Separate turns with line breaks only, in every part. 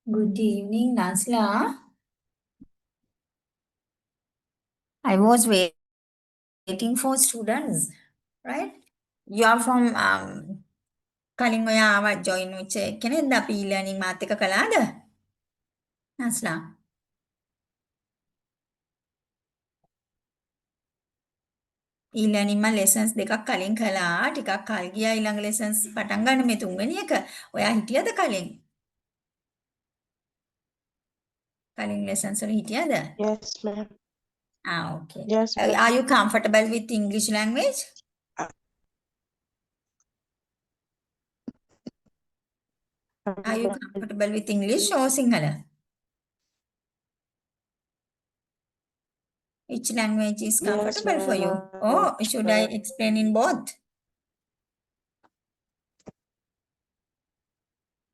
Good evening, Nasla. I was waiting for students, right? You are from කලින් ඔයා ආවා join වෙච්ච කෙනෙක්ද අපි e-learning මාත් එක්ක කළාද? Nasla. e-learning මම lessons දෙකක් කලින් කළා. ටිකක් කල් ගියා ඊළඟ lessons පටන් ගන්න මේ තුන්වෙනි එක. ඔයා හිටියද කලින්? කලින් lessons වල හිටියද?
Yes, ma'am.
Okay.
Yes,
Are
ma'am.
you comfortable with English language? Are you comfortable with English or Sinhala? Which language is
Yes,
comfortable for
ma'am.
you? Or should I explain in both?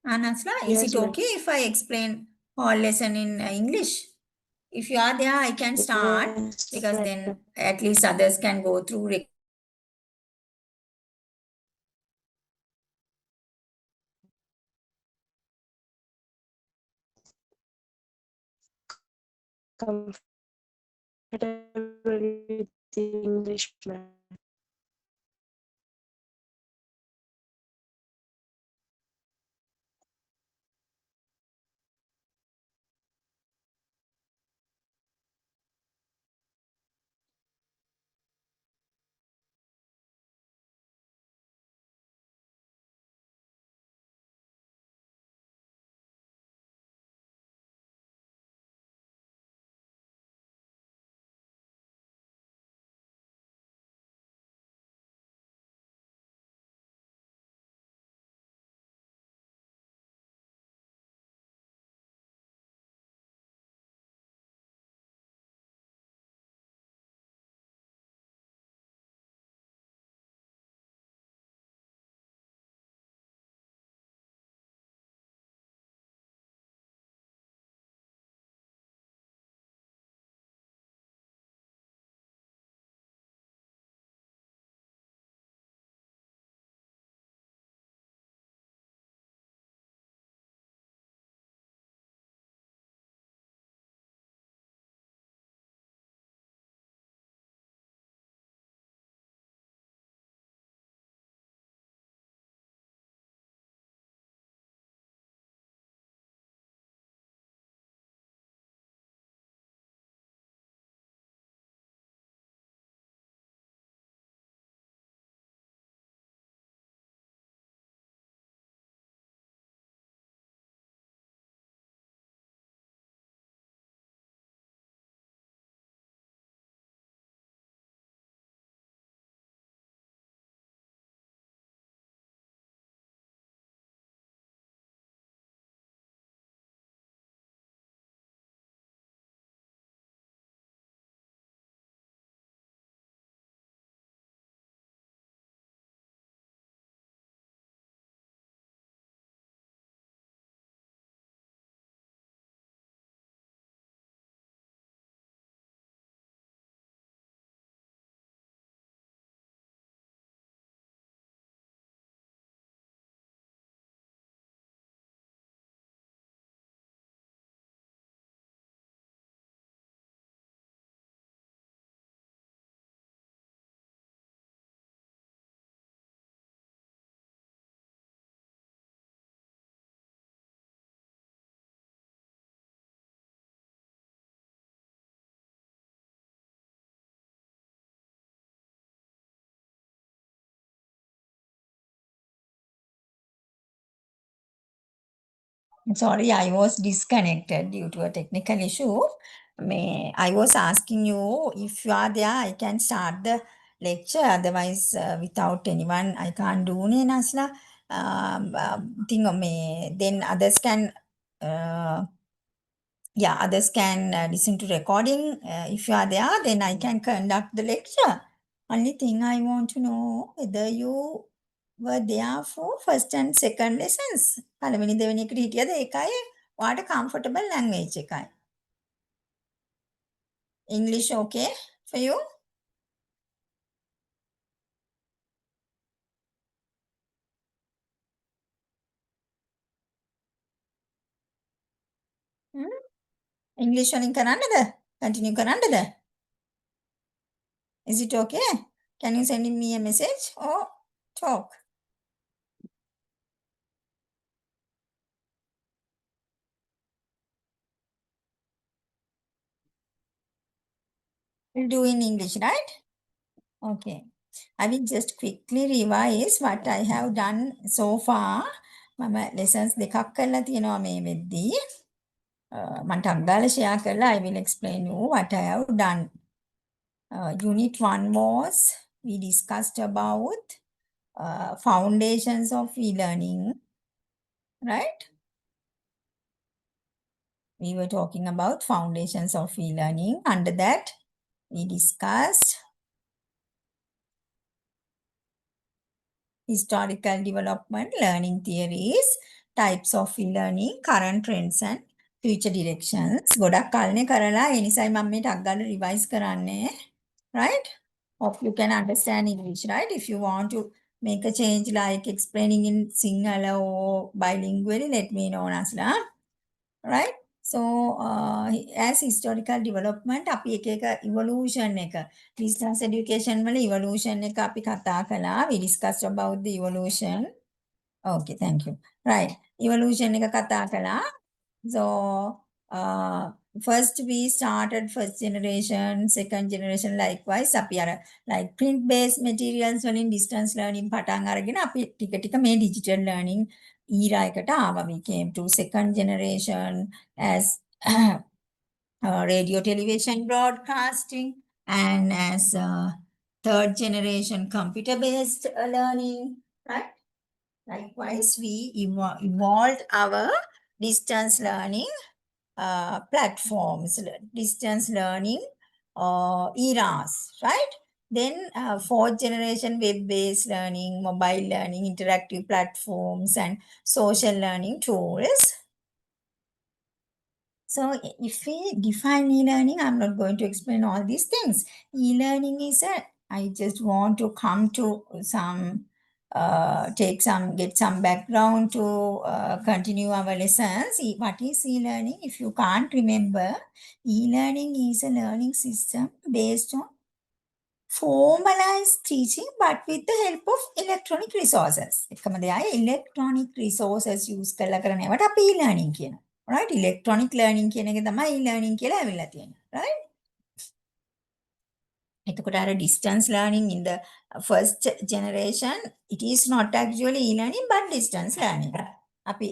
Anasla, is
Yes,
it
ma'am.
okay if I explain whole lesson in English? If you are there, I can start
Yes,
because
ma'am.
then at least others can go through.
Comfortable with English, ma'am.
Sorry, I was disconnected due to a technical issue. I was asking you if you are there, I can start the lecture. Otherwise, without anyone, I can't do ne Nasla. Thing then others can, others can listen to recording. If you are there, then I can conduct the lecture. Only thing I want to know whether you were there for first and second lessons. පළවෙනි දෙවෙනි එකට හිටියද ඒකයි ඔයාට comfortable language එකයි. English okay for you? English වලින් කරන්නද? Continue කරන්නද? Is it okay? Can you send me a message or talk? We'll do in English, right? Okay. I will just quickly revise what I have done so far. මම lessons දෙකක් කරලා තියෙනවා මේ වෙද්දී. මම ටක් ගාලා share කරලා I will explain you what I have done. Unit 1 was we discussed about foundations of e-learning, right? We were talking about foundations of e-learning. Under that, we discussed historical development, learning theories, types of e-learning, current trends and future directions. ගොඩක් කල්නේ කරලා ඒ නිසායි මම මේ ටක් ගාලා revise කරන්නේ. Right? Hope you can understand English, right? If you want to make a change like explaining in Sinhala or bilingually, let me know, Nasla. Right? So, as historical development, අපි එක එක evolution එක, distance education වල evolution එක අපි කතා කළා. We discussed about the evolution. Okay, thank you. Right. Evolution එක කතා කළා. So, first we started first generation, second generation likewise. අපි අර like print based materials වලින් distance learning පටන් අරගෙන අපි ටික ටික මේ digital learning era එකට ආවා. We came to second generation as radio television broadcasting and as third generation computer based learning, right? Likewise, we evolved our distance learning platforms, distance learning eras, right? Then fourth generation web-based learning, mobile learning, interactive platforms, and social learning tools. So if we define e-learning, I'm not going to explain all these things. E-learning is I just want to come to some, get some background to continue our lessons. What is e-learning? If you can't remember, e-learning is a learning system based on formalized teaching but with the help of electronic resources. එකම දෙයයි electronic resources use කරලා කරන ඒවට අපි e-learning කියනවා. Right? Electronic learning කියන එක තමයි e-learning කියලා ඇවිල්ලා තියෙන්නේ. Right? එතකොට අර distance learning in the first generation, it is not actually e-learning but distance learning. අපි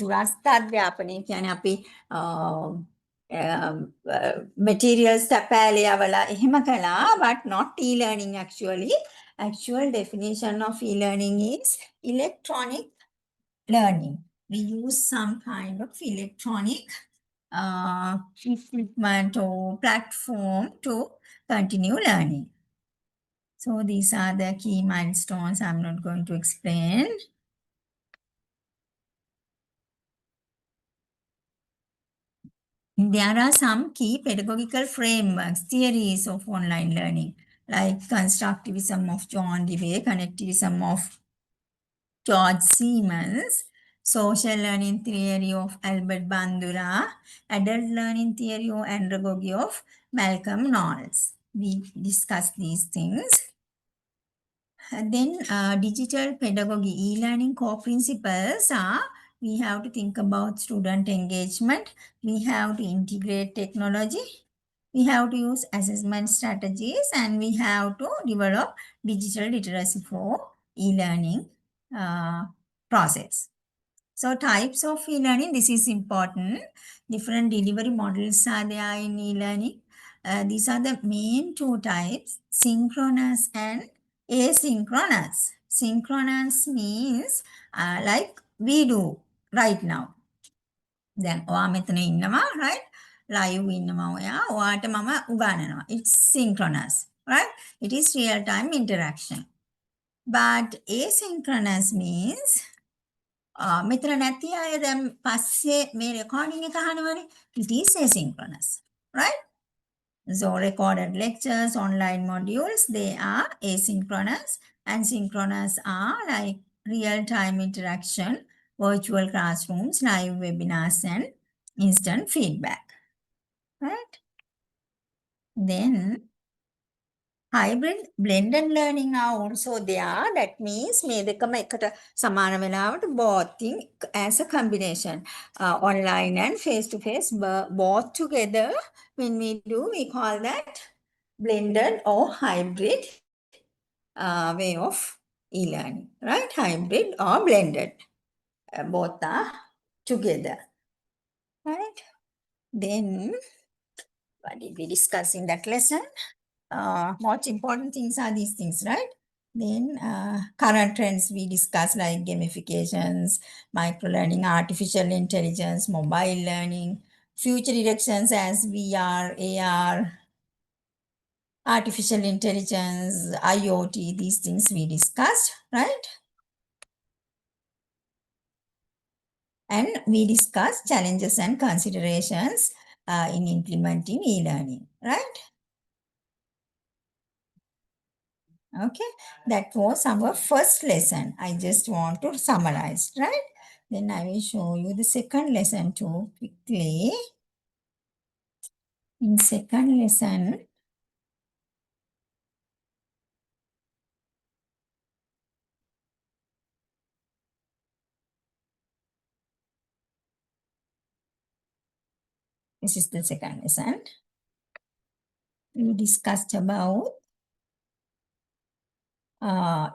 දුරස්ථ අධ්‍යාපනය කියන්නේ අපි materials තැපෑලියවල එහෙම කළා but not e-learning actually. Actual definition of e-learning is electronic learning. We use some kind of electronic equipment or platform to continue learning. So these are the key milestones. I'm not going to explain. There are some key pedagogical frameworks, theories of online learning, like constructivism of John Dewey, connectivism of George Siemens, social learning theory of Albert Bandura, adult learning theory or andragogy of Malcolm Knowles. We discussed these things. And then digital pedagogy, e-learning core principles are, we have to think about student engagement, we have to integrate technology, we have to use assessment strategies, and we have to develop digital literacy for e-learning process. So types of e-learning, this is important. Different delivery models are there in e-learning. These are the main two types, synchronous and asynchronous. Synchronous means like we do right now. Then ඔයා මෙතන ඉන්නවා, right? Live ඉන්නවා ඔයා, ඔයාට මම උගන්වනවා. It's synchronous, right? It is real time interaction. But asynchronous means මෙතන නැති අය දැන් පස්සේ මේ recording එක අහනවනේ. It is asynchronous, right? So recorded lectures, online modules, they are asynchronous, and synchronous are like real-time interaction, virtual classrooms, live webinars, and instant feedback. right? Then hybrid blended learning are also there. That means මේ දෙකම එකට සමාන වෙලාවට both thing as a combination. Online and face to face, both together. When we do, we call that blended or hybrid way of e-learning, right? Hybrid or blended. Both are together, right? Then what did we discuss in that lesson? Most important things are these things, right? Then current trends we discuss like gamifications, micro-learning, artificial intelligence, mobile learning, future directions as VR, AR, artificial intelligence, IoT, these things we discussed, right? And we discussed challenges and considerations in implementing e-learning, right? Okay, that was our first lesson. I just want to summarize, right? Then I will show you the second lesson too quickly. In second lesson, this is the second lesson. We discussed about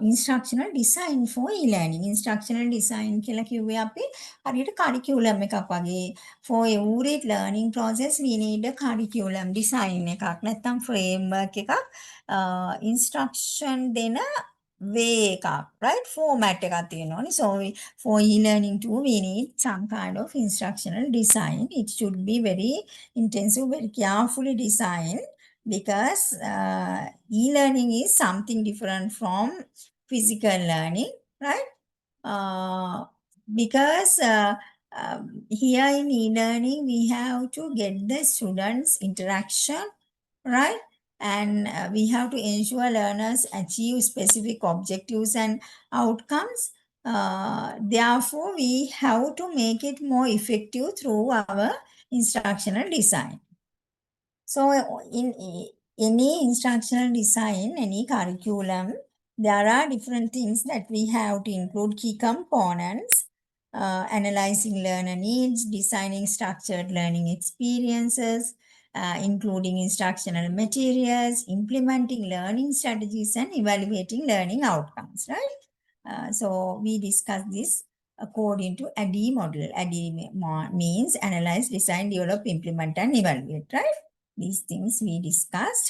instructional design for e-learning. Instructional design කියලා කිව්වේ අපි හරියට curriculum එකක් වගේ. For every learning process we need a curriculum design එකක්. නැත්නම් framework එකක්. Instruction දෙන way එකක්, right? Format එකක් තියෙනවානේ. So for e-learning too we need some kind of instructional design. It should be very intensive, very carefully designed because e-learning is something different from physical learning, right? Because here in e-learning, we have to get the students' interaction, right? And we have to ensure learners achieve specific objectives and outcomes. Therefore, we have to make it more effective through our instructional design. So in any instructional design, any curriculum, there are different things that we have to include key components, analyzing learner needs, designing structured learning experiences, including instructional materials, implementing learning strategies, and evaluating learning outcomes, right? So we discussed this according to ADDIE model. ADDIE means analyze, design, develop, implement, and evaluate, right? These things we discussed.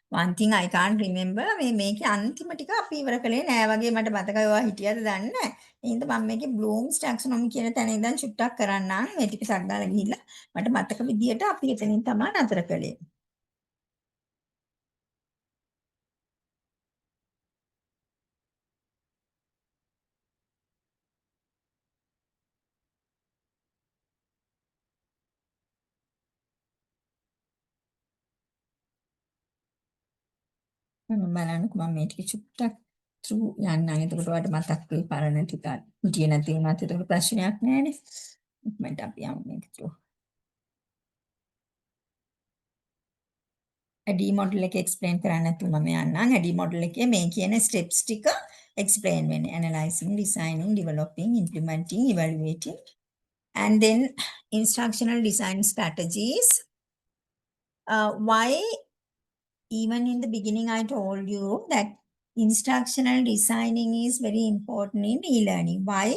One thing I can't remember මේකේ අන්තිම ටික අපි ඉවර කළේ නෑ වගේ මට මතකයි ඔයා හිටියද දන්නේ නෑ. එහෙනම් මම මේකේ Bloom's taxonomy කියන තැන ඉඳන් චුට්ටක් කරන්නම්. මේ ටික සද්දාලා ගිහිල්ලා මට මතක විදියට අපි එතනින් තමයි නතර කළේ. මම බලන්නකො මම මේ ටික චුට්ටක් through යන්නම්. එතකොට ඔයාලට මතක් වෙයි පරණ ටික. හිටියේ නැති වුණත් එතකොට ප්‍රශ්නයක් නෑනේ. ඉක්මනට අපි යමු මේක through. ADDIE model එක explain කරන්න නැතුව මම යන්නම්. ADDIE model එකේ මේ කියන steps ටික explain වෙන්නේ. Analyzing, designing, developing, implementing, evaluating. And then instructional design strategies. Why even in the beginning I told you that instructional designing is very important in e-learning. Why?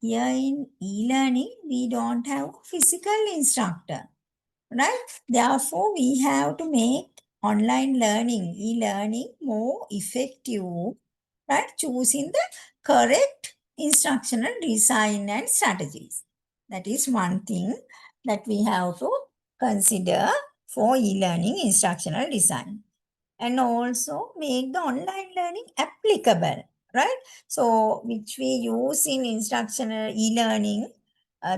Here in e-learning, we don't have physical instructor, right? Therefore, we have to make online learning, e-learning more effective, right? Choosing the correct instructional design and strategies. That is one thing that we have to consider for e-learning instructional design. And also make the online learning applicable, right? So, which we use in instructional e-learning,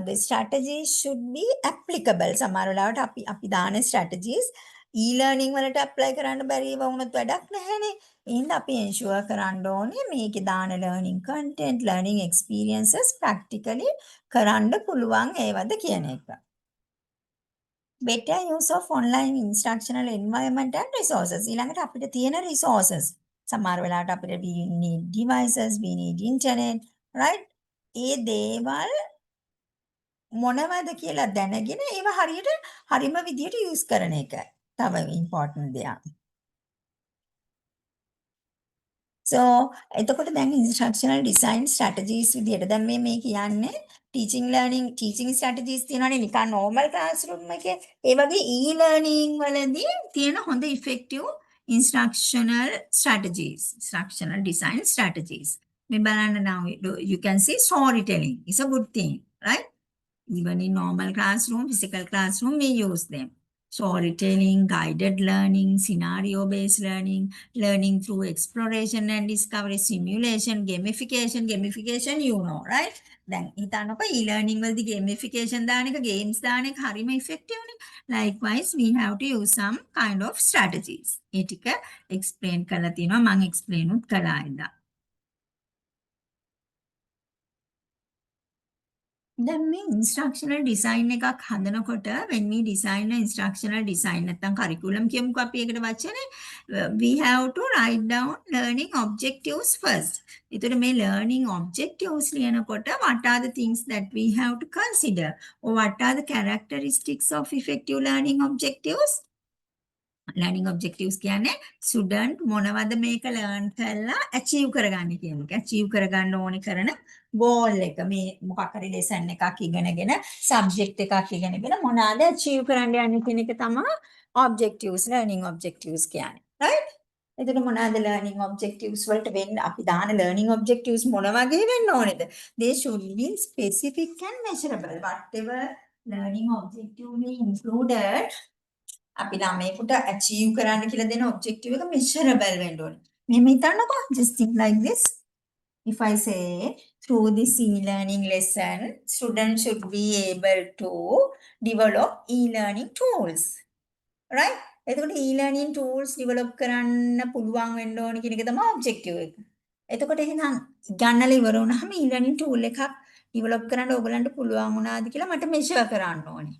the strategies should be applicable. සමහර වෙලාවට අපි දාන strategies e-learning වලට apply කරන්න බැරි වුණොත් වැඩක් නැහැනේ. එහෙනම් අපි ensure කරන්න ඕනේ මේකේ දාන learning content, learning experiences practically කරන්න පුළුවන් ඒවද කියන එක. better use of online instructional environment and resources. ඊළඟට අපිට තියෙන resources. සමහර වෙලාවට අපිට we need devices, we need internet, right? ඒ දේවල් මොනවද කියලා දැනගෙන ඒව හරියට හරිම විදියට use කරන එක. තව important දෙයක්. So එතකොට දැන් instructional design strategies විදියට දැන් මේ කියන්නේ teaching strategies තියෙනවානේ නිකන් normal classroom එකේ ඒ වගේ e-learning වලදී තියෙන හොඳ effective instructional design strategies මේ බලන්න now you can see storytelling is a good thing, right? Even in normal classroom, physical classroom, we use them. Storytelling, guided learning, scenario-based learning, learning through exploration and discovery, simulation, gamification, you know, right? Then, හිතන්නකො e-learning වලදී gamification දාන එක, games දාන එක හරිම effective නේ. Likewise, we have to use some kind of strategies. ඒ ටික explain කරලා තියෙනවා, මම explain උත් කළා ඉදා. දැන් මේ instructional design එකක් හදනකොට when we design a instructional design නැත්නම් curriculum කියමුකෝ අපි ඒකට වචනේ we have to write down learning objectives first. ඒතර මේ learning objectives ලියනකොට what are the things that we have to consider or what are the characteristics of effective learning objectives? learning objectives කියන්නේ student මොනවද මේක learn කරලා achieve කරගන්නේ කියන එක. achieve කරගන්න ඕනේ කරන goal එක. මේ මොකක් හරි lesson එකක් ඉගෙනගෙන subject එකක් ඉගෙනගෙන මොනවාද achieve කරන්න යන්නේ කියන එක තමයි objectives, learning objectives කියන්නේ. right? එතකොට මොනවාද learning objectives වලට වෙන්න අපි දාන learning objectives මොන වගේ වෙන්න ඕනේද? They should be specific and measurable. Whatever learning objective we included අපි ළමයෙකුට achieve කරන්න කියලා දෙන objective එක measurable වෙන්න ඕනේ. මෙහෙම හිතන්නකෝ just think like this. If I say through this e-learning lesson, students should be able to develop e-learning tools. Right? එතකොට e-learning tools develop කරන්න පුළුවන් වෙන්න ඕනේ කියන එක තමයි objective එක. එතකොට එහෙනම් ගන්නලා ඉවර වුණාම e-learning tool එකක් develop කරන්න ඕගලන්ට පුළුවන් වුණාද කියලා මට measure කරන්න ඕනේ.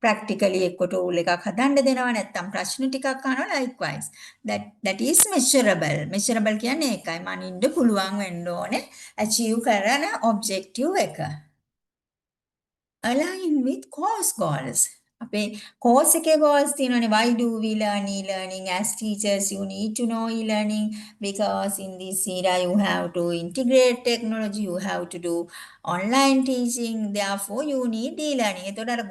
practically එක්ක tool එකක් හදන්න දෙනවා නැත්නම් ප්‍රශ්න ටිකක් අහනවා likewise that is measurable කියන්නේ ඒකයි මනින්න පුළුවන් වෙන්න ඕනේ achieve කරන objective එක align with course goals අපේ course එකේ goals තියෙනවානේ why do we learn e-learning as teachers you need to know e-learning because in this era you have to integrate technology you have to do online teaching therefore you need e-learning එතකොට අර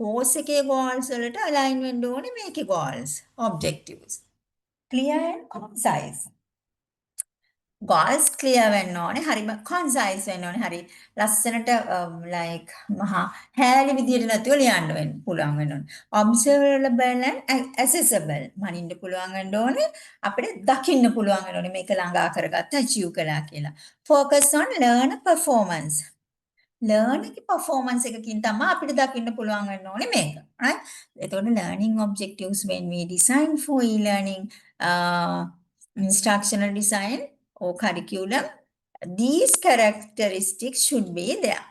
course එකේ goals වලට align වෙන්න ඕනේ මේකේ goals objectives clear and concise goals clear වෙන්න ඕනේ හරිම concise වෙන්න ඕනේ හරි ලස්සනට like මහා හැලි විදියට නැතුව ලියන්න වෙන්න පුළුවන් වෙන්න ඕනේ observable and accessible මනින්න පුළුවන් වෙන්න ඕනේ අපිට දකින්න පුළුවන් වෙන්න ඕනේ මේක ළඟා කරගත්ත achieve කළා කියලා focus on learner performance learning performance එකකින් තමයි අපිට දකින්න පුළුවන් වෙන්න ඕනේ මේක. right? එතකොට learning objectives when we design for e-learning instructional design or curriculum these characteristics should be there.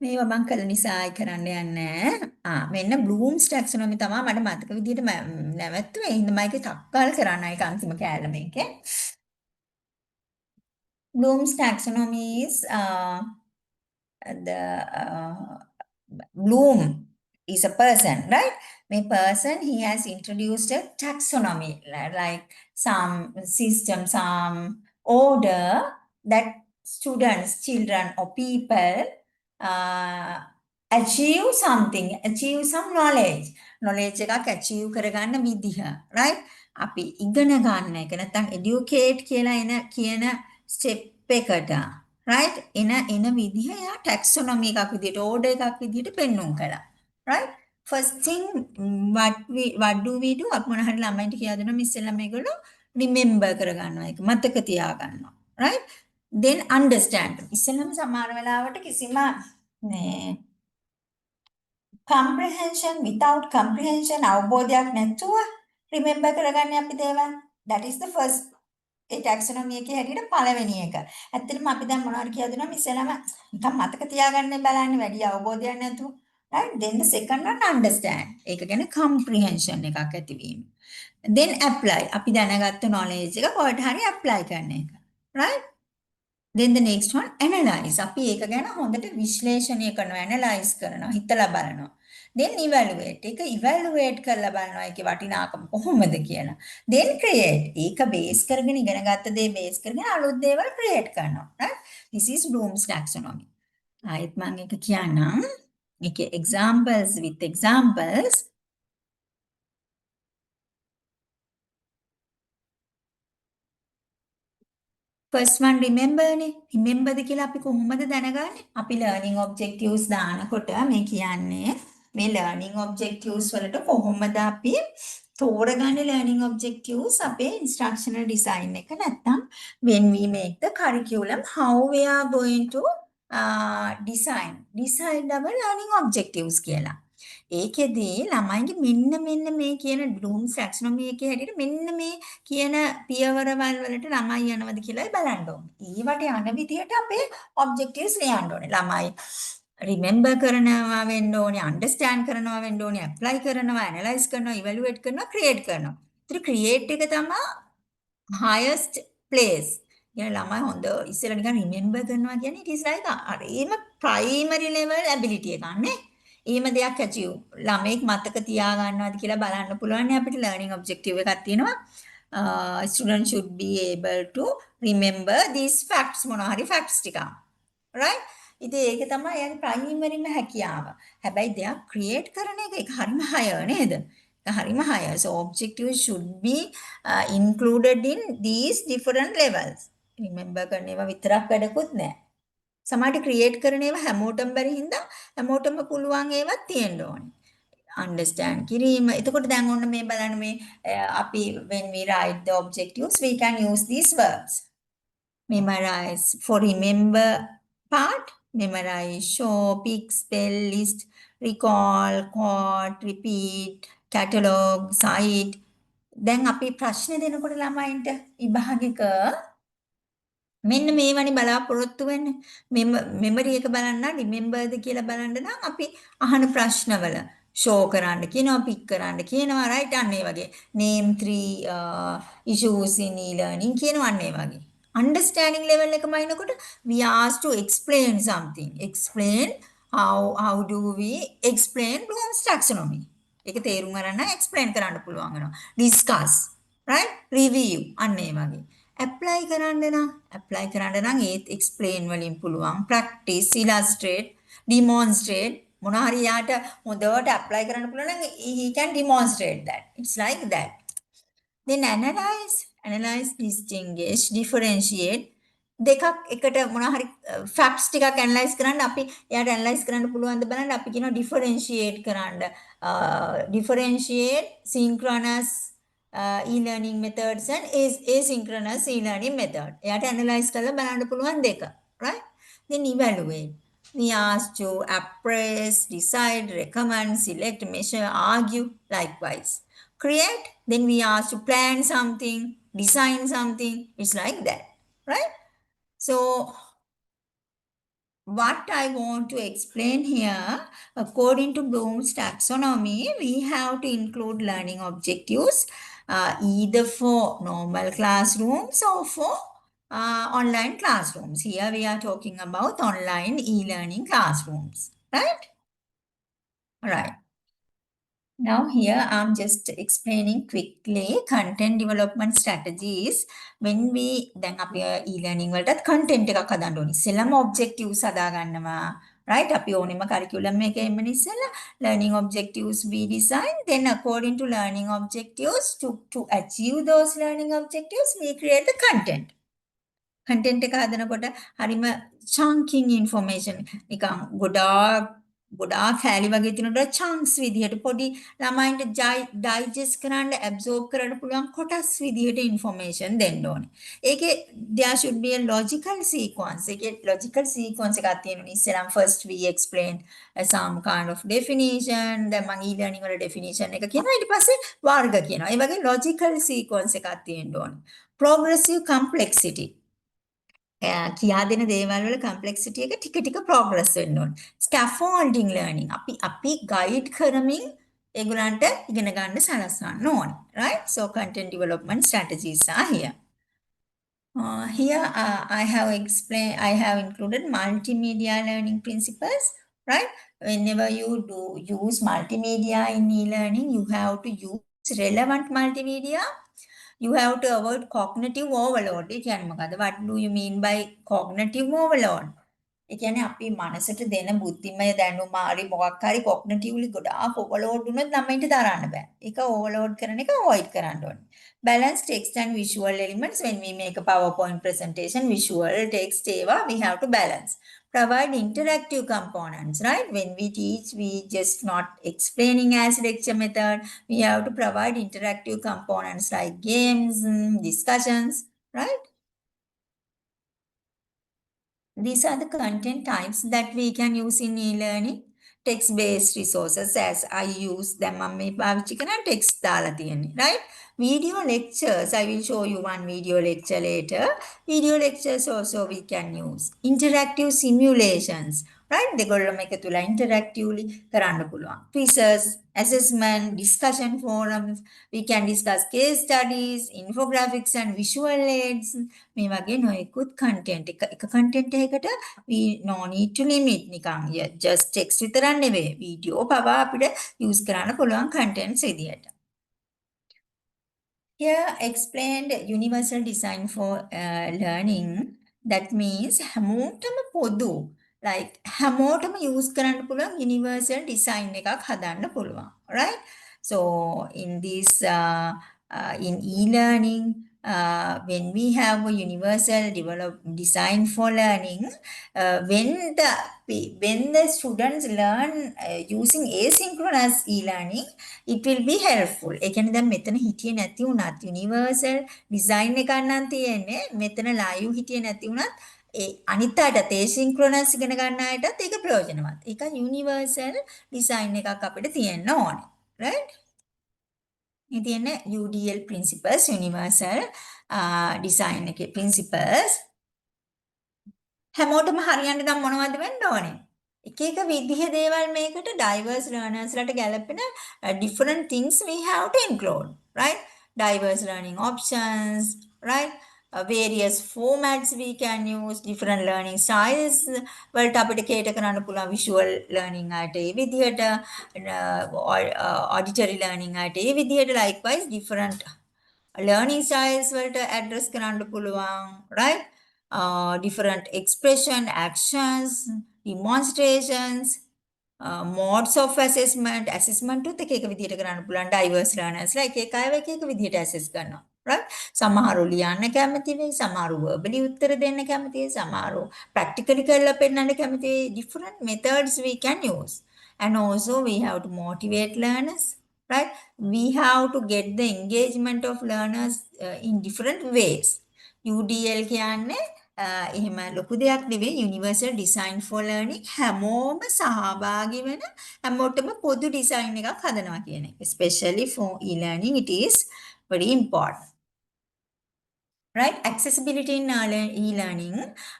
මේවා මම කළ නිසා අය කරන්න යන්නේ මෙන්න බ්ලූම්ස් ටැක්සොනොමි තමයි මට මතක විදිහට නැවතුනේ. ඒ හින්දා මම ඒක තක්කාල් කරන්න ඒක අන්තිම කෑල්ල මේකේ. Bloom's taxonomy is the Bloom is a person, right? A person, he has introduced a taxonomy, like some system, some order that students, children, or people achieve something, achieve some knowledge. Knowledge එකක් achieve කරගන්න විදිහ, right? අපි ඉගෙන ගන්න එක නැත්නම් educate කියලා කියන step එකට right එන විදිහ යා taxonomy එකක් විදිහට order එකක් විදිහට පෙන්වුම් කළා right first thing what do we do අපි මොන හරි ළමයින්ට කියලා දෙනවා ඉස්සෙල්ලා මේගොල්ලෝ remember කරගන්නවා ඒක මතක තියාගන්නවා right then understand ඉස්සෙල්ලාම සමහර වෙලාවට කිසිම මේ comprehension without comprehension අවබෝධයක් නැතුව remember කරගන්නේ අපි දේවල් that is the first ඒ ටැක්සොනොමි එකේ හැටියට පළවෙනි එක. ඇත්තටම අපි දැන් මොනවද කියලා දුන්නා ඉස්සෙල්ලාම නිකන් මතක තියාගන්න බලන්න වැඩි අවබෝධයක් නැතුව. right? Then the second one understand. ඒක කියන්නේ comprehension එකක් ඇතිවීම. Then apply. අපි දැනගත්ත knowledge එක කොහෙට හරි apply කරන එක. right? Then the next one analyze. අපි ඒක ගැන හොඳට විශ්ලේෂණය කරනවා, analyze කරනවා, හිතලා බලනවා. Then evaluate. ඒක evaluate කරලා බලනවා ඒකේ වටිනාකම කොහොමද කියලා. Then create. ඒක base කරගෙන ඉගෙන ගත්ත දේ base කරගෙන අලුත් දේවල් create කරනවා. right? This is Bloom's taxonomy. ආයෙත් මම ඒක කියන්නම්. ඒකේ examples with examples. First one remember නේ. rememberද කියලා අපි කොහොමද දැනගන්නේ? අපි learning objectives දානකොට මේ කියන්නේ මේ learning objectives වලට කොහොමද අපි තෝරගන්නේ learning objectives අපේ instructional design එක නැත්නම් when we make the curriculum how we are going to decide our learning objectives කියලා. ඒකෙදී ළමයින්ගේ මෙන්න මේ කියන Bloom's taxonomy එකේ හැටියට මෙන්න මේ කියන පියවරවල් වලට ළමයි යනවද කියලායි බලන්න ඕනේ. ඊවට යන විදිහට අපේ objectives ලියන්න ඕනේ. ළමයි remember කරනවා වෙන්න ඕනේ, understand කරනවා වෙන්න ඕනේ, apply කරනවා, analyze කරනවා, evaluate කරනවා, create කරනවා. ඉතින් create එක තමයි highest place. يعني ළමයි හොඳ ඉස්සෙල්ලා නිකන් remember කරනවා කියන්නේ it is like හරිම primary level ability එකක් නේ. එහෙම දෙයක් achieve ළමෙක් මතක තියා ගන්නවද කියලා බලන්න පුළුවන් නේ අපිට learning objective එකක් තියෙනවා. Student should be able to remember these facts මොනවා හරි facts ටික. right? ඉතින් ඒක තමයි يعني ප්‍රයිමරිම හැකියාව. හැබැයි දෙයක් ක්‍රියේට් කරන එක ඒක හරිම higher නේද? ඒක හරිම higher. So objectives should be included in these different levels. remember කරන ඒවා විතරක් වැඩකුත් නැහැ. සමහරට ක්‍රියේට් කරන ඒවා හැමෝටම බැරි හින්දා හැමෝටම පුළුවන් ඒවා තියෙන්න ඕනේ. understand කිරීම. එතකොට දැන් ඔන්න මේ බලන්න මේ අපි when we write the objectives we can use these verbs. Memorize for remember part, memorize, show, pick, spell, list, recall, quote, repeat, catalog, cite. දැන් අපි ප්‍රශ්න දෙනකොට ළමයින්ට විභාගික මෙන්න මේවනි බලාපොරොත්තු වෙන්නේ. මෙමරි එක බලන්න රිමෙම්බර්ද කියලා බලන්න නම් අපි අහන ප්‍රශ්නවල ෂෝ කරන්න කියනවා, පික් කරන්න කියනවා, රයිට් අන්න ඒ වගේ. name 3 issues in e-learning කියනවා අන්න ඒ වගේ. understanding level එක මයින්කොට we asked to explain something. explain how do we explain Bloom's taxonomy. ඒක තේරුම් ගන්න explain කරන්න පුළුවන් වෙනවා. discuss, right? review අන්න ඒ වගේ. apply කරන්න නම් ඒත් explain වලින් පුළුවන් practice illustrate demonstrate මොන හරි යාට හොඳට apply කරන්න පුළුවන් නම් he can demonstrate that it's like that. Then analyze distinguish differentiate දෙකක් එකට මොන හරි facts ටිකක් analyze කරන්න අපි එයාට analyze කරන්න පුළුවන් ද බලන්න අපි කියනවා differentiate කරන්න differentiate synchronous e-learning methods and asynchronous e-learning method. එයාට analyze කරලා බලන්න පුළුවන් දෙක. right? Then evaluate. We ask to appraise, decide, recommend, select, measure, argue, likewise. Create, then we ask to plan something, design something. It's like that. Right? So, what I want to explain here, according to Bloom's taxonomy, we have to include learning objectives either for normal classrooms or for online classrooms. Here we are talking about online e-learning classrooms, right? Right. Now here I'm just explaining quickly content development strategies when we දැන් අපි e-learning වලටත් content එකක් හදන්න ඕනේ. ඉස්සෙල්ලාම objectives හදා ගන්නවා. right? අපි ඕනෙම curriculum එකේ එන්න ඉස්සෙල්ලා learning objectives we design, then according to learning objectives to achieve those learning objectives we create the content. content එක හදනකොට හරිම chunking information නිකන් ගොඩාක් ගොඩාක් කෑලි වගේ තියෙනකොට chunks විදිහට පොඩි ළමයින්ට digest කරන්න absorb කරන්න පුළුවන් කොටස් විදිහට information දෙන්න ඕනේ. ඒකේ there should be a logical sequence. ඒකේ logical sequence එකක් තියෙනවා. ඉස්සෙල්ලාම first we explain some kind of definition. දැන් මම e-learning වල definition එක කියනවා. ඊට පස්සේ වර්ග කියනවා. ඒ වගේ logical sequence එකක් තියෙන්න ඕනේ. Progressive complexity. කියා දෙන දේවල් වල complexity එක ටික ටික progress වෙන්න ඕනේ. Scaffolding learning අපි guide කරමින් ඒගොල්ලන්ට ඉගෙන ගන්න සලස්වන්න ඕනේ. Right? So content development strategies are here. Here I have included multimedia learning principles, right? Whenever you do use multimedia in e-learning, you have to use relevant multimedia. You have to avoid cognitive overload. What do you mean by cognitive overload? ඒ කියන්නේ අපි මනසට දෙන බුද්ධිමය දැනුම හරි මොකක් හරි cognitively ගොඩාක් overload වුණොත් ළමයින්ට දරන්න බෑ. ඒක overload කරන එක avoid කරන්න ඕනේ. Balance text and visual elements. When we make a PowerPoint presentation, visual, text, we have to balance. Provide interactive components, right? When we teach, we just not explaining as lecture method. We have to provide interactive components like games, discussions, right? These are the content types that we can use in e-learning. Text-based resources as I use them on my text right? Video lectures, I will show you one video lecture later. Video lectures also we can use. Interactive simulations, right? දෙගොල්ලෝ මේක තුල interactively කරන්න පුළුවන්. Quizzes, assessment, discussion forums. We can discuss case studies, infographics and visual aids. මේ වගේ නොයෙකුත් content එක content එකකට we no need to limit නිකන් just text විතරක් නෙවෙයි video පවා අපිට use කරන්න පුළුවන් contents විදියට. Here explained universal design for learning. That means හැමෝටම පොදු like හැමෝටම use කරන්න පුළුවන් universal design එකක් හදන්න පුළුවන්. Right? So in this in e-learning when we have a universal design for learning, when the students learn using asynchronous e-learning, it will be helpful. ඒ කියන්නේ දැන් මෙතන හිටියේ නැති වුණත් universal design එකක් නම් තියෙන්නේ මෙතන live හිටියේ නැති වුණත් ඒ අනිත් අයටත් asynchronous ඉගෙන ගන්න අයටත් ඒක ප්‍රයෝජනවත්. ඒක universal design එකක් අපිට තියෙන්න ඕනේ. Right? ඉතින් UDL principles universal design එකේ principles හැමෝටම හරියන්න නම් මොනවද වෙන්න ඕනේ? එක එක විදිහේ දේවල් මේකට diverse learners ලට ගැලපෙන different things we have to include, right? Diverse learning options, right? Various formats we can use, different learning styles වලට අපිට cater කරන්න පුළුවන් visual learning අයට ඒ විදිහට auditory learning අයට ඒ විදිහට likewise different learning styles වලට address කරන්න පුළුවන්, right? Different expression, actions, demonstrations, modes of assessment උත් එක එක විදිහට කරන්න පුළුවන් diverse learners ලා එක එක අයව එක එක විදිහට assess කරනවා. Right? සමහරු ලියන්න කැමති වෙයි, සමහරු verbally උත්තර දෙන්න කැමති වෙයි, සමහරු practically කරලා පෙන්නන්න කැමති වෙයි. Different methods we can use. And also we have to motivate learners, right? We have to get the engagement of learners in different ways. UDL කියන්නේ එහෙම ලොකු දෙයක් නෙවෙයි universal design for learning හැමෝම සහභාගී වෙන හැමෝටම පොදු design එකක් හදනවා කියන එක. Especially for e-learning it is very important. Right? Accessibility in e-learning.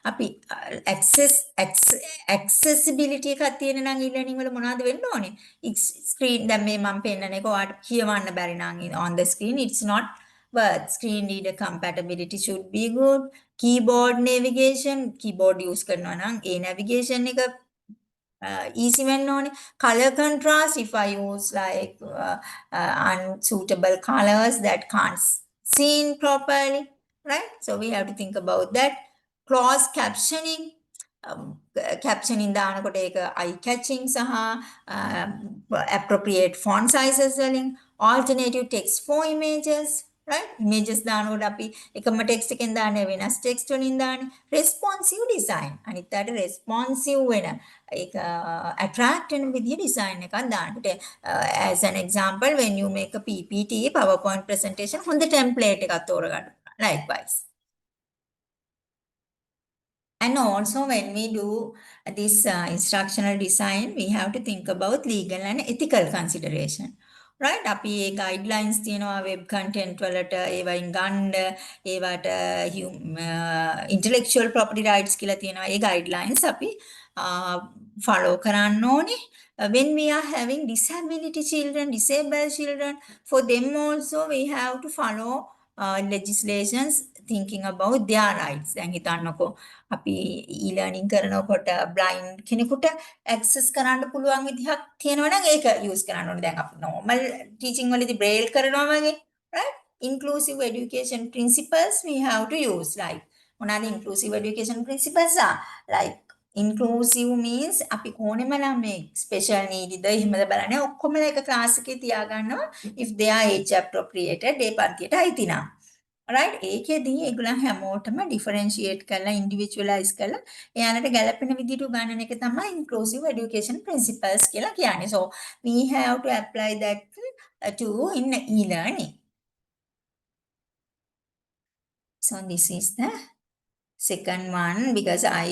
අපි accessibility එකක් තියෙන නම් e-learning වල මොනවද වෙන්න ඕනේ? screen දැන් මේ මම පෙන්නන එක ඔයාලට කියවන්න බැරි නම් on the screen it's not worth. Screen reader compatibility should be good. Keyboard navigation, keyboard use කරනවා නම් ඒ navigation එක easy වෙන්න ඕනේ. Color contrast, if I use like unsuitable colors that can't seen properly, right? So we have to think about that. Closed captioning, captioning දානකොට ඒක eye catching සහ appropriate font sizes වලින් alternative text for images, right? Images දානකොට අපි එකම text එකෙන් දාන්නේ වෙනස් text වලින් දාන්නේ. Responsive design. අනිත් අයට responsive වෙන ඒක attract වෙන විදිහේ design එකක් දාන්නට. As an example, when you make a PPT, PowerPoint presentation, හොඳ template එකක් තෝරගන්න. Likewise. And also when we do this instructional design, we have to think about legal and ethical consideration. Right? අපි ඒ guidelines තියෙනවා web content වලට ඒවයින් ගන්න ඒවට intellectual property rights කියලා තියෙනවා. ඒ guidelines අපි follow කරන්න ඕනේ. When we are having disability children, disabled children, for them also we have to follow legislations thinking about their rights. දැන් හිතන්නකෝ අපි e-learning කරනකොට blind කෙනෙකුට access කරන්න පුළුවන් විදිහක් තියෙනවා නම් ඒක use කරන්න ඕනේ. දැන් අපි normal teaching වලදී braille කරනවා වගේ, right? Inclusive education principles we have to use, like මොනවාද inclusive education principles are? Like inclusive means අපි ඕනෙම ළමයි special needed එහෙමද බලන්නේ ඔක්කොමලා එක class එකේ තියාගන්නවා if they are age appropriated ඒ පන්තියට අයිති නම්. right? ඒකෙදී ඒගොල්ලන් හැමෝටම differentiate කරලා individualize කරලා එයාලට ගැළපෙන විදිහට උගන්වන එක තමයි inclusive education principles කියලා කියන්නේ. So we have to apply that to in e-learning. So this is the second one because I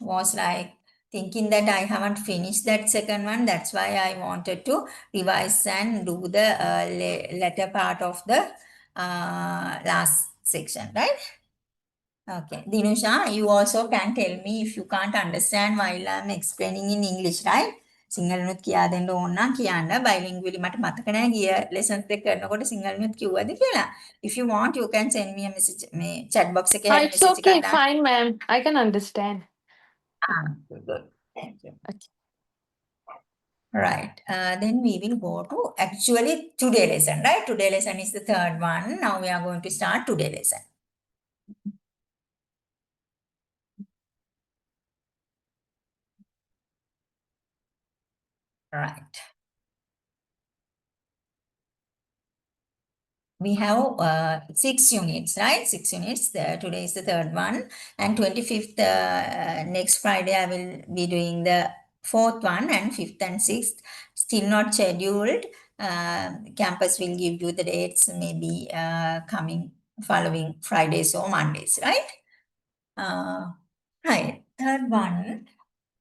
was like thinking that I haven't finished that second one. That's why I wanted to revise and do the latter part of the last section, right? Okay. Dinusha, you also can tell me if you can't understand while I'm explaining in English, right? සිංහලනුත් කියා දෙන්න ඕන නම් කියන්න bilingually මට මතක නැහැ ගිය lessons එක කරනකොට සිංහලනුත් කිව්වද කියලා. If you want you can send me a message මේ chat box එකේ හරි
It's
message
okay,
එකක් දාන්න.
fine, ma'am. I can understand.
Good. Thank you.
Okay.
Right. Then we will go to actually today lesson, right? Today lesson is the third one. Now we are going to start today lesson. Right. We have 6 units, right? 6 units. Today is the third one. And 25th, next Friday, I will be doing the fourth one and 5th and 6th. Still not scheduled. Campus will give you the dates maybe coming following Fridays or Mondays, right? Right. Third one.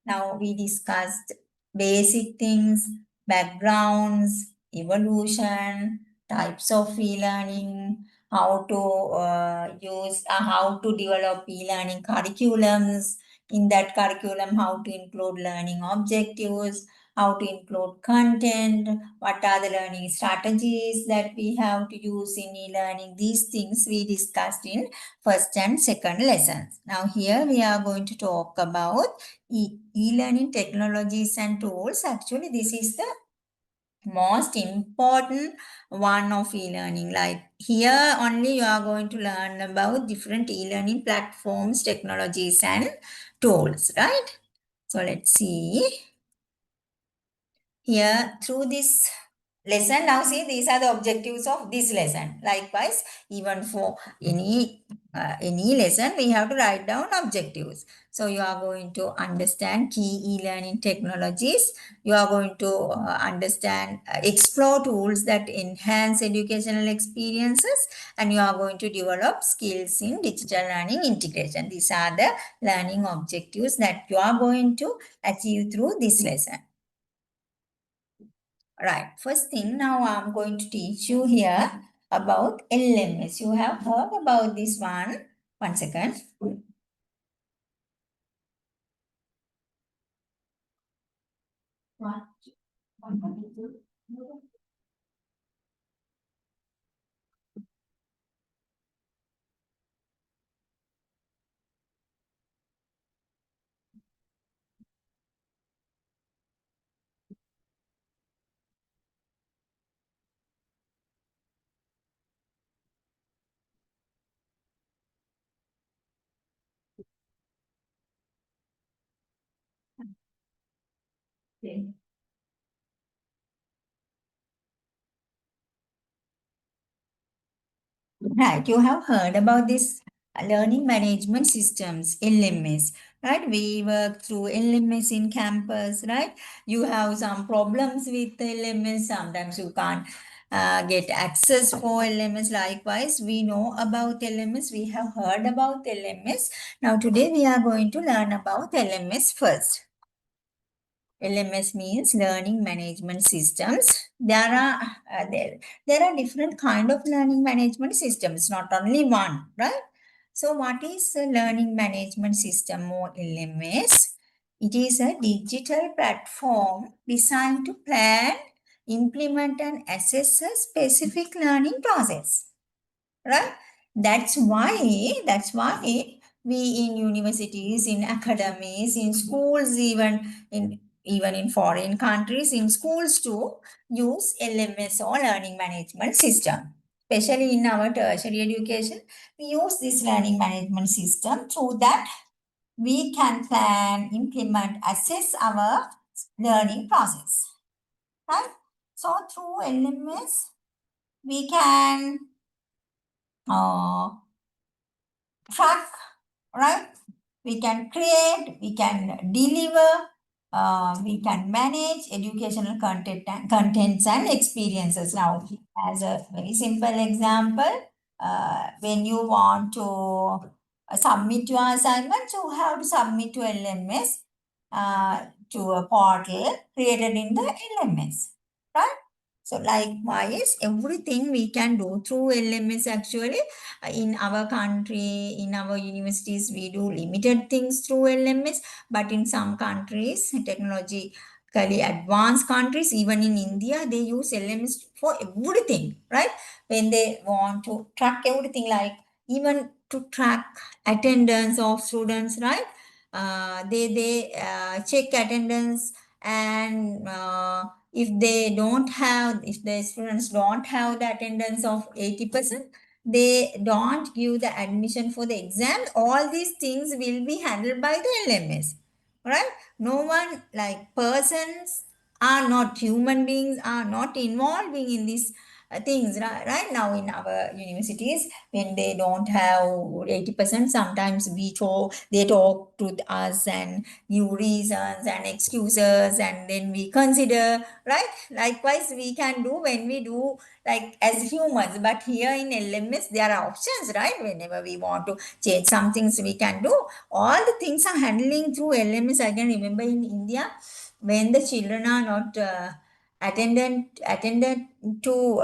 Now we discussed basic things, backgrounds, evolution, types of e-learning, how to how to develop e-learning curriculums. In that curriculum, how to include learning objectives, how to include content, what are the learning strategies that we have to use in e-learning. These things we discussed in first and second lessons. Now here we are going to talk about e-learning technologies and tools. Actually, this is the most important one of e-learning. Like here only you are going to learn about different e-learning platforms, technologies and tools, right? So let's see. Here through this lesson, now see these are the objectives of this lesson. Likewise, even for any lesson, we have to write down objectives. So you are going to understand key e-learning technologies. You are going to understand, explore tools that enhance educational experiences, and you are going to develop skills in digital learning integration. These are the learning objectives that you are going to achieve through this lesson. Right. First thing, now I'm going to teach you here about LMS. You have heard about this one. One second. What? Okay. Right, you have heard about this learning management systems, LMS, right? We work through LMS in campus, right? You have some problems with LMS, sometimes you can't get access for LMS. Likewise, we know about LMS, we have heard about LMS. Now, today we are going to learn about LMS first. LMS means learning management systems. There are different kind of learning management systems, not only one, right? So, what is a learning management system or LMS? It is a digital platform designed to plan, implement, and assess a specific learning process, right? That's why we in universities, in academies, in schools, even in foreign countries, in schools too, use LMS or learning management system. Especially in our tertiary education, we use this learning management system so that we can plan, implement, assess our learning process, right? So through LMS, we can uh, track, right? We can create, we can deliver, we can manage educational contents and experiences. Now, as a very simple example, when you want to submit your assignments, you have to submit to LMS, to a portal created in the LMS, right? So likewise, everything we can do through LMS actually. In our country, in our universities, we do limited things through LMS, but in some countries, technologically advanced countries, even in India, they use LMS for everything, right? When they want to track everything, like even to track attendance of students, right? They check attendance, and if the students don't have the attendance of 80%, they don't give the admission for the exam. All these things will be handled by the LMS, right? No one, like persons are not, human beings are not involving in these things, right now in our universities. When they don't have 80%, sometimes they talk to us and give reasons and excuses, and then we consider, right? Likewise we can do when we do, like as humans. But here in LMS there are options, right? Whenever we want to change some things, we can do. All the things are handling through LMS. I can remember in India, when the children are not attended to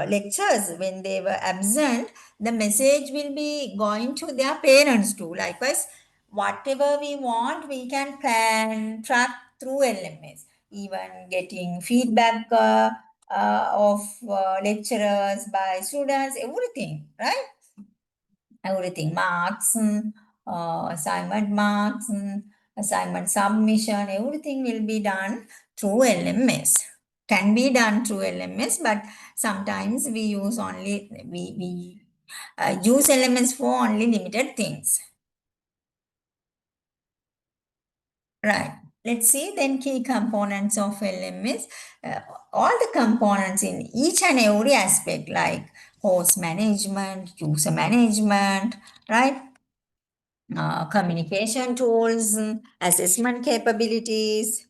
lectures, when they were absent, the message will be going to their parents too. Likewise, whatever we want, we can plan, track through LMS. Even getting feedback of lecturers by students, everything, right? Everything, marks, assignment marks, assignment submission, everything will be done through LMS. Can be done through LMS, but sometimes we use LMS for only limited things. Right. Let's see then key components of LMS. All the components in each and every aspect, like course management, user management, right? Communication tools, assessment capabilities,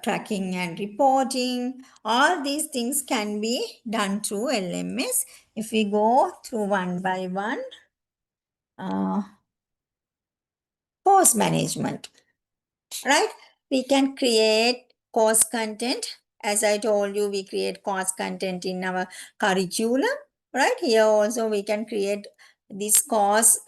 tracking and reporting. All these things can be done through LMS. If we go through one by one, uh, course management, right? We can create course content. As I told you, we create course content in our curriculum, right? Here also we can create this course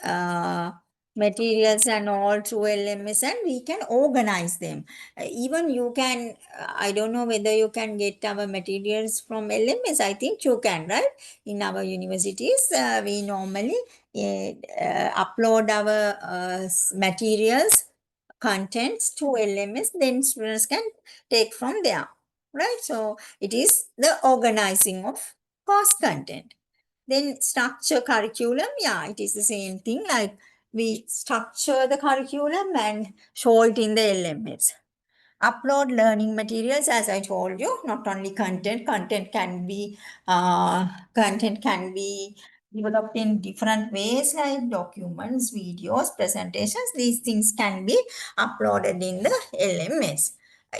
materials and all through LMS, and we can organize them. Even you can, I don't know whether you can get our materials from LMS. I think you can, right? In our universities, we normally upload our materials, contents to LMS, then students can take from there, right? So it is the organizing of course content. Then structure curriculum, yeah, it is the same thing, like we structure the curriculum and show it in the LMS. Upload learning materials, as I told you, not only content. Content can be developed in different ways like documents, videos, presentations. These things can be uploaded in the LMS.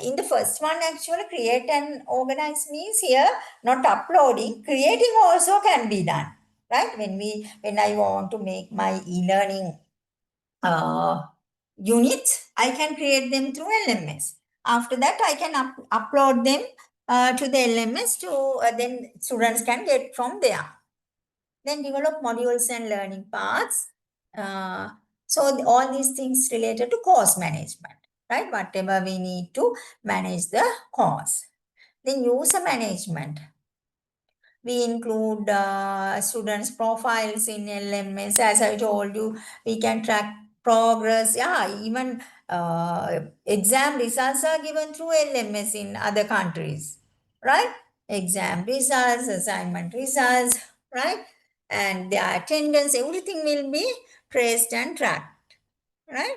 In the first one, actually, create and organize means here not uploading, creating also can be done. Right? When I want to make my e-learning uh, units, I can create them through LMS. After that, I can upload them to the LMS to then students can get from there. Then develop modules and learning paths. Uh, all these things related to course management, right? Whatever we need to manage the course. Then user management. We include students' profiles in LMS. As I told you, we can track progress. Yeah, even exam results are given through LMS in other countries, right? Exam results, assignment results, right? And their attendance, everything will be traced and tracked, right?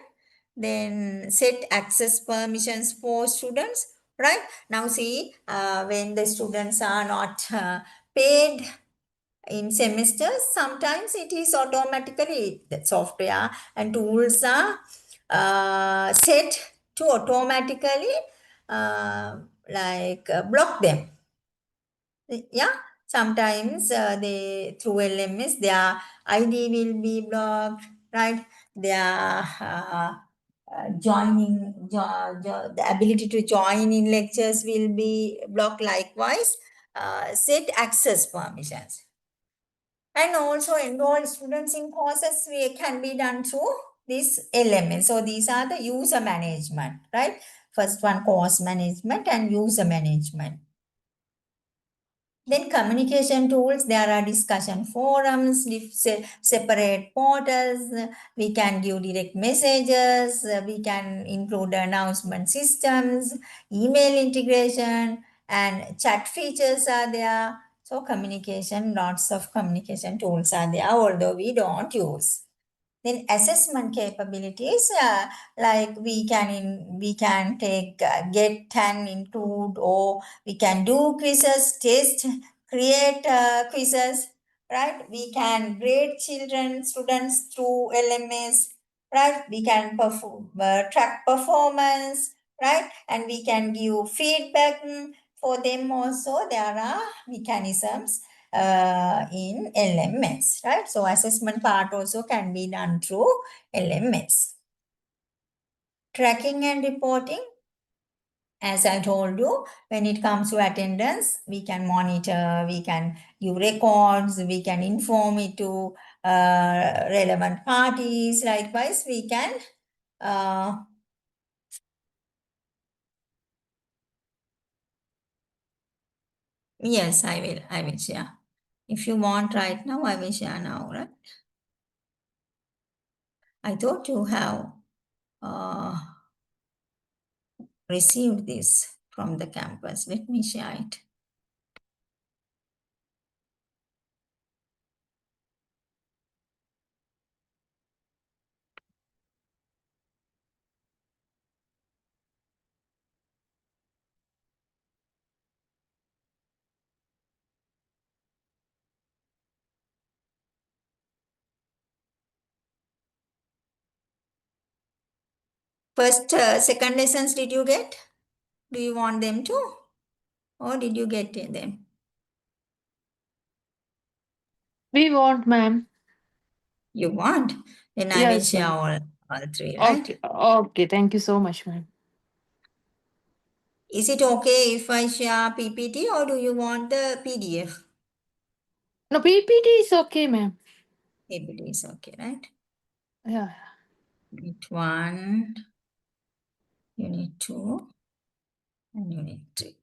Then set access permissions for students, right? Now see, when the students are not paid in semesters, sometimes it is automatically, the software and tools are set to automatically block them. Yeah, sometimes they through LMS their ID will be blocked, right? Their the ability to join in lectures will be blocked. Likewise, set access permissions. And also enroll students in courses can be done through this LMS. So these are the user management, right? First one, course management and user management. Then communication tools, there are discussion forums, separate portals, we can give direct messages, we can include announcement systems, email integration, and chat features are there. So communication, lots of communication tools are there, although we don't use. Then assessment capabilities, like we can take get and include, or we can do quizzes, test, create quizzes, right? We can grade children, students through LMS, right? We can track performance, right? And we can give feedback for them also. There are mechanisms in LMS, right? So assessment part also can be done through LMS. Tracking and reporting, as I told you, when it comes to attendance, we can monitor, we can give records, we can inform it to relevant parties. Likewise, we can yes, I will share. If you want right now, I will share now, right? I thought you have uh, received this from the campus. Let me share it. First, second lessons did you get? Do you want them to? Or did you get them?
We want, ma'am.
You want? Then I will
Yes,
share
ma'am.
all three, right?
Okay. Okay. Thank you so much, ma'am.
Is it okay if I share PPT or do you want the PDF?
No, PPT is okay, ma'am.
PPT is okay, right?
Yeah.
Unit 1, Unit 2, and Unit 3.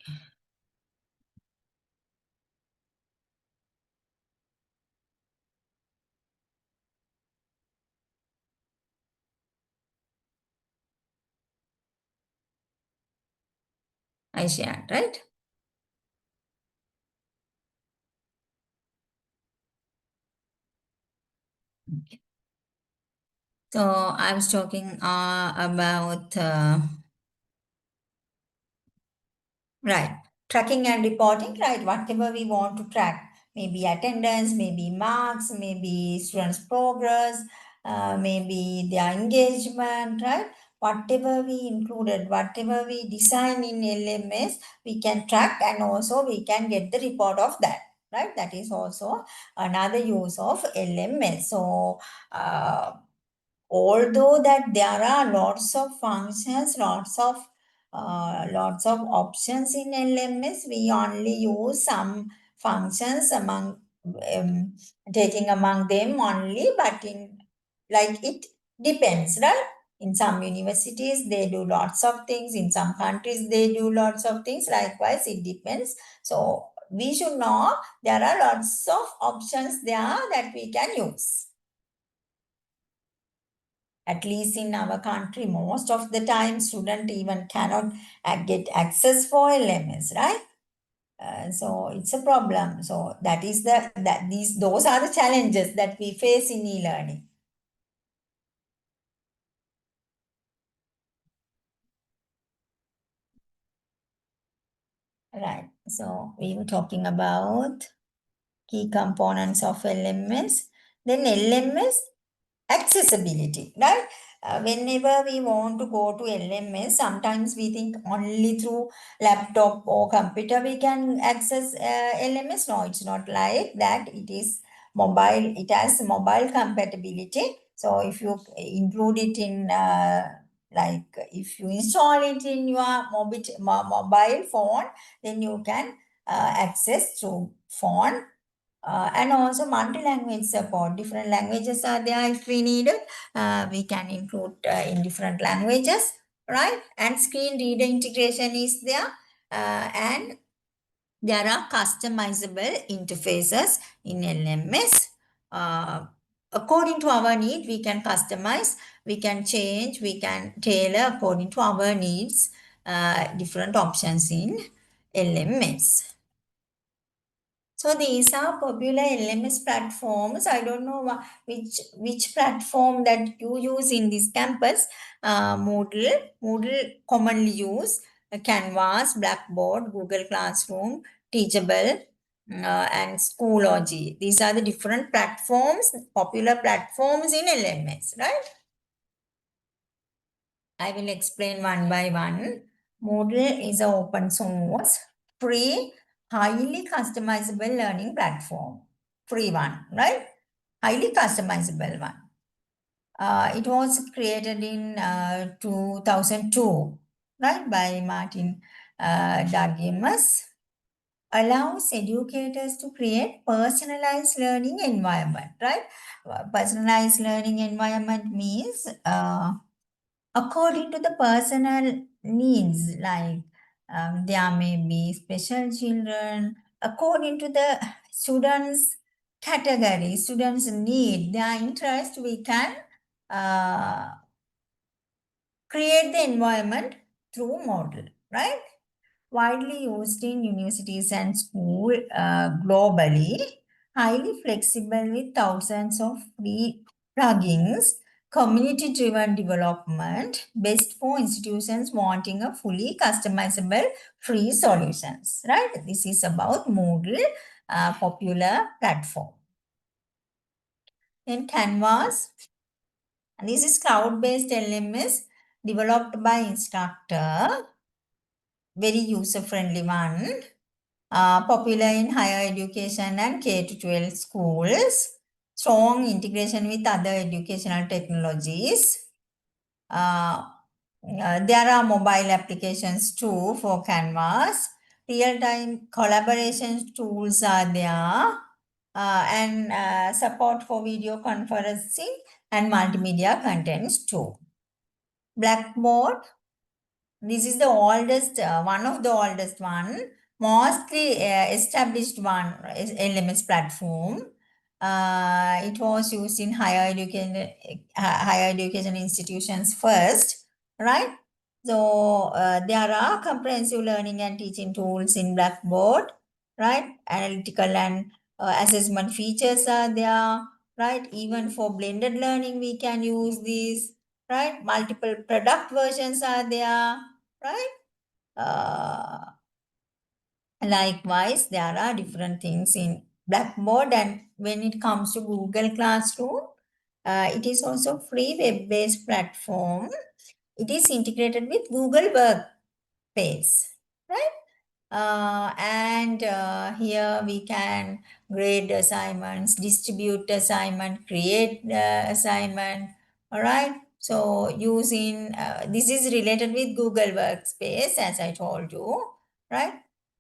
I shared, right? Okay. So I was talking about right, tracking and reporting, right? Whatever we want to track. maybe attendance, maybe marks, maybe students' progress, maybe their engagement, right? Whatever we included, whatever we design in LMS, we can track and also we can get the report of that, right? That is also another use of LMS. So, although that there are lots of functions, lots of options in LMS, we only use some functions among um, taking among them only, but in like it depends, right? In some universities they do lots of things, in some countries they do lots of things. Likewise, it depends. So we should know there are lots of options there that we can use. At least in our country, most of the time student even cannot get access for LMS, right? So it's a problem. So that is those are the challenges that we face in e-learning. Right. So we were talking about key components of LMS. Then LMS accessibility, right? Whenever we want to go to LMS, sometimes we think only through laptop or computer we can access LMS. No, it's not like that. It is mobile. It has mobile compatibility. So if you include it in like if you install it in your mobile phone, then you can access through phone, and also multi-language support. Different languages are there if we need it. We can include in different languages, right? And screen reader integration is there. And there are customizable interfaces in LMS. Uh, According to our need, we can customize, we can change, we can tailor according to our needs, different options in LMS. So these are popular LMS platforms. I don't know which platform that you use in this campus. Moodle commonly use Canvas, Blackboard, Google Classroom, Teachable, and Schoology. These are the different platforms, popular platforms in LMS, right? I will explain one by one. Moodle is an open source, free, highly customizable learning platform. Free one, right? Highly customizable one. It was created in 2002, right, by Martin Dargimus. Allows educators to create personalized learning environment, right? Personalized learning environment means according to the personal needs, like there may be special children according to the students category, students need their interest, we can uh, create the environment through model, right? Widely used in universities and school globally, highly flexible with thousands of free plugins, community-driven development, best for institutions wanting a fully customizable free solutions, right? This is about Moodle, popular platform. Then Canvas, and this is cloud-based LMS developed by instructor, very user-friendly one. Popular in higher education and K to 12 schools, strong integration with other educational technologies. There are mobile applications too for Canvas. Real-time collaboration tools are there, and support for video conferencing and multimedia contents too. Blackboard, this is the oldest, one of the oldest one, mostly established one LMS platform. It was used in higher education institutions first, right? So there are comprehensive learning and teaching tools in Blackboard, right? Analytical and assessment features are there, right? Even for blended learning, we can use these, right? Multiple product versions are there, right? Uh, Likewise, there are different things in Blackboard, and when it comes to Google Classroom, it is also free web-based platform. It is integrated with Google Workspace, right? And here we can grade assignments, distribute assignment, create assignment. All right. So using this is related with Google Workspace, as I told you, right?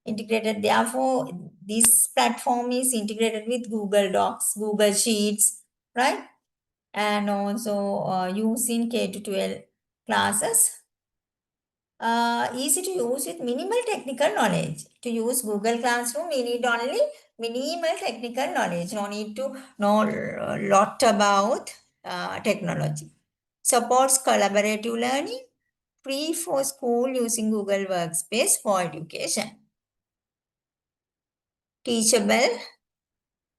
Integrated. Therefore, this platform is integrated with Google Docs, Google Sheets, right? And also using K to 12 classes, easy to use with minimal technical knowledge. To use Google Classroom, we need only minimal technical knowledge. No need to know a lot about technology. Supports collaborative learning, free for school using Google Workspace for education. Teachable.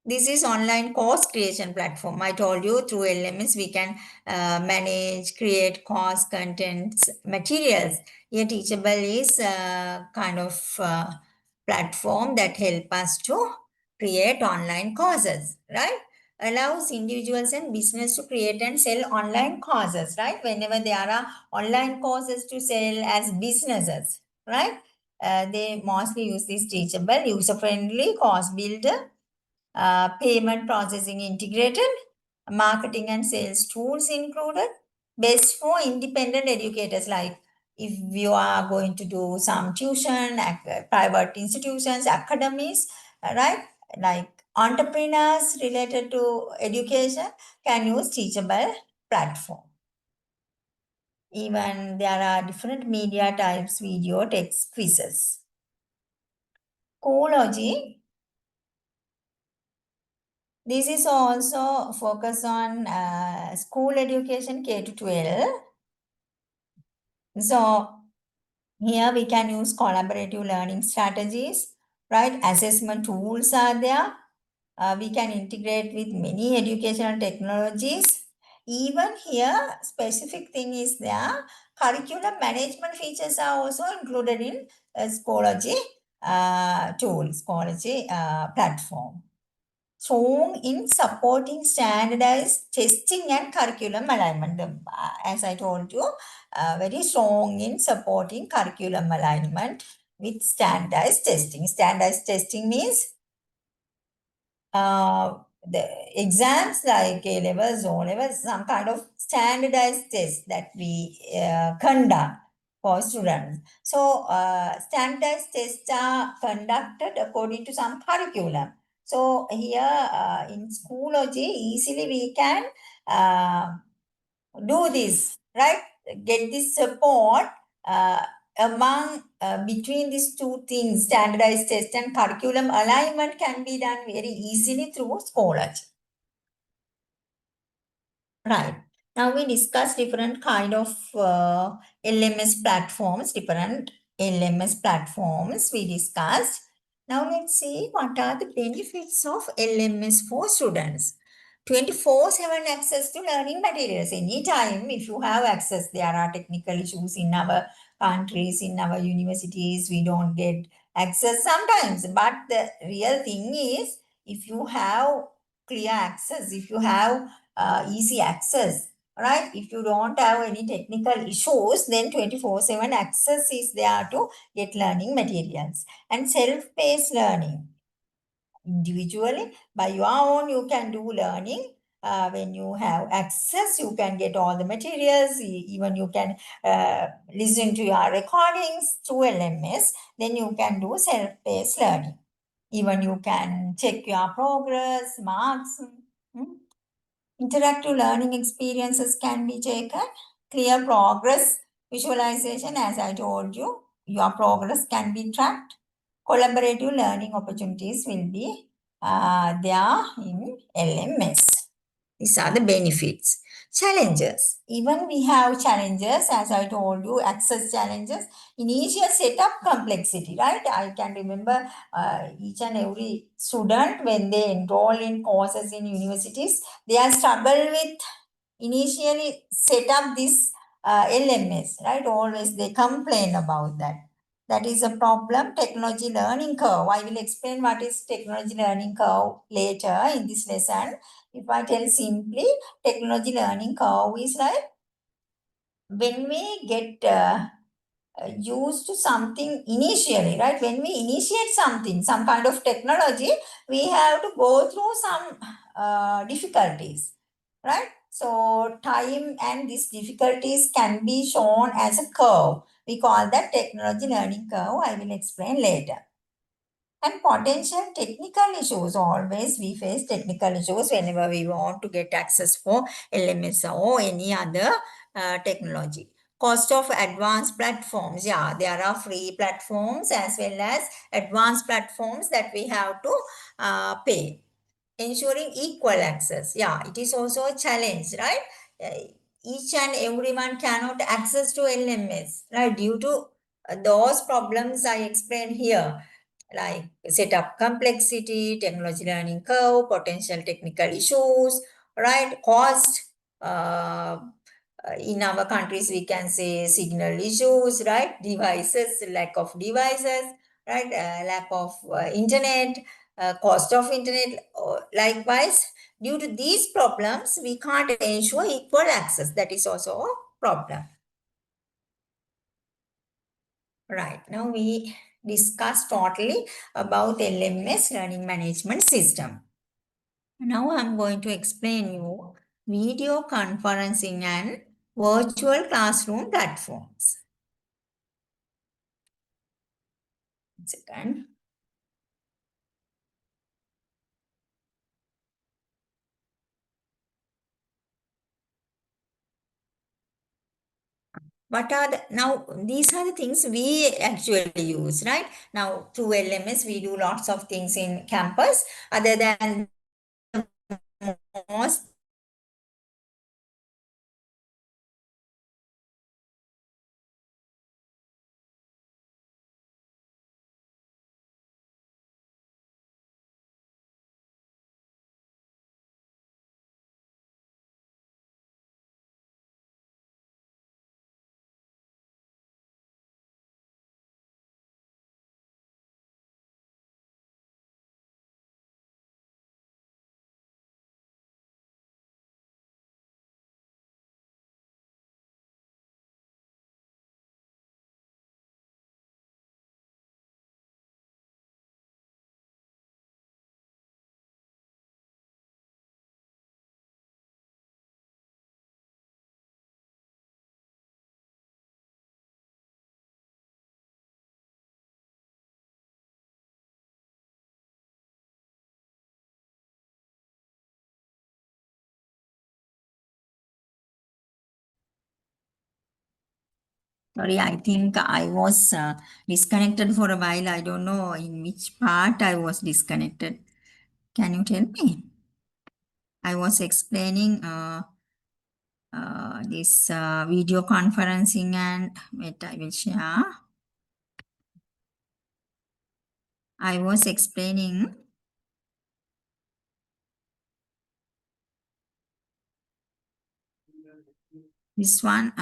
This is online course creation platform. I told you through LMS we can manage, create course contents, materials. Here Teachable is a kind of platform that help us to create online courses, right? Allows individuals and business to create and sell online courses, right? Whenever there are online courses to sell as businesses, right? They mostly use this Teachable, user-friendly course builder, payment processing integrated, marketing and sales tools included, best for independent educators, like if you are going to do some tuition, private institutions, academies, right? Like entrepreneurs related to education can use Teachable platform. Even there are different media types, video, text, quizzes. Schoology. This is also focus on school education K to 12. So here we can use collaborative learning strategies, right? Assessment tools are there. We can integrate with many educational technologies. Even here, specific thing is there. Curriculum management features are also included in Schoology Schoology platform. Strong in supporting standardized testing and curriculum alignment. As I told you, very strong in supporting curriculum alignment with standardized testing. Standardized testing means the exams like A levels, O levels, some kind of standardized test that we conduct for students. So standardized tests are conducted according to some curriculum. So here in Schoology, easily we can do this, right? Get this support among between these two things, standardized test and curriculum alignment can be done very easily through Schoology. Right. Now we discuss different kind of LMS platforms, different LMS platforms we discussed. Now let's see what are the benefits of LMS for students. 24/7 access to learning materials. Anytime, if you have access, there are technical issues in our countries, in our universities, we don't get access sometimes. But the real thing is, if you have clear access, if you have easy access, right? If you don't have any technical issues, then 24/7 access is there to get learning materials. And self-paced learning. Individually, by your own, you can do learning. When you have access, you can get all the materials. Even you can listen to your recordings through LMS. Then you can do self-paced learning. Even you can check your progress, marks. Interactive learning experiences can be taken. Clear progress visualization, as I told you, your progress can be tracked. Collaborative learning opportunities will be there in LMS. These are the benefits. Challenges. Even we have challenges, as I told you, access challenges. Initial setup complexity, right? I can remember each and every student when they enroll in courses in universities, they are struggle with initially set up this LMS, right? Always they complain about that. That is a problem, technology learning curve. I will explain what is technology learning curve later in this lesson. If I tell simply, technology learning curve is like when we get used to something initially, right? When we initiate something, some kind of technology, we have to go through some difficulties, right? So time and these difficulties can be shown as a curve. We call that technology learning curve. I will explain later. And potential technical issues. Always we face technical issues whenever we want to get access for LMS or any other technology. Cost of advanced platforms. Yeah, there are free platforms as well as advanced platforms that we have to pay. Ensuring equal access. Yeah, it is also a challenge, right? Each and everyone cannot access to LMS, right? Due to those problems I explained here, like setup complexity, technology learning curve, potential technical issues, right? Cost. Uh, in our countries, we can say signal issues, right? Devices, lack of devices, right? Lack of internet, cost of internet. Likewise, due to these problems, we can't ensure equal access. That is also a problem. Right. Now we discuss totally about LMS, Learning Management System. Now I'm going to explain you video conferencing and virtual classroom platforms. One second. What are the, now these are the things we actually use, right? Now through LMS, we do lots of things in campus. Other than most Sorry, I think I was disconnected for a while. I don't know in which part I was disconnected. Can you tell me? I was explaining this video conferencing and wait, I will share. I was explaining this one.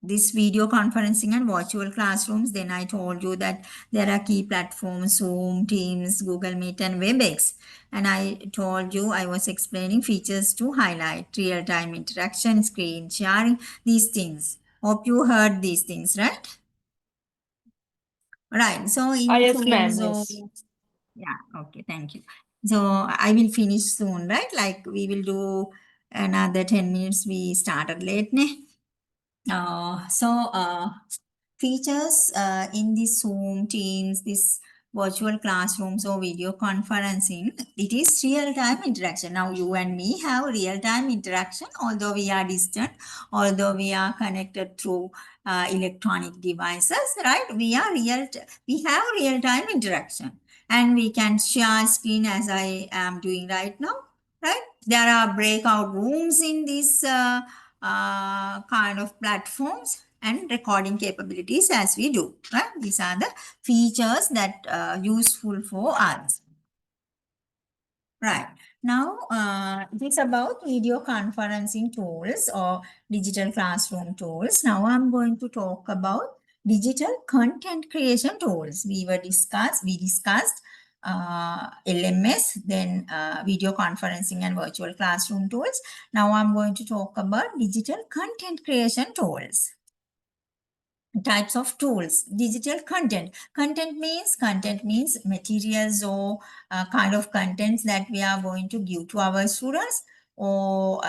This video conferencing and virtual classrooms, then I told you that there are key platforms, Zoom, Teams, Google Meet, and WebEx. And I told you I was explaining features to highlight real-time interaction, screen sharing, these things. Hope you heard these things, right? Right. So
Ah,
in
yes,
Zoom,
ma'am.
so
Yes.
yeah, okay, thank you. So I will finish soon, right? Like we will do another 10 minutes. We started late, ne? Features in this Zoom, Teams, this virtual classrooms or video conferencing, it is real-time interaction. Now you and me have real-time interaction, although we are distant, although we are connected through electronic devices, right? We have real-time interaction and we can share screen as I am doing right now, right? There are breakout rooms in this kind of platforms and recording capabilities as we do, right? These are the features that are useful for us. Right. Now, it is about video conferencing tools or digital classroom tools. Now I'm going to talk about digital content creation tools. We discussed LMS, then video conferencing and virtual classroom tools. Now I'm going to talk about digital content creation tools. Types of tools. Digital content means materials or kind of contents that we are going to give to our students or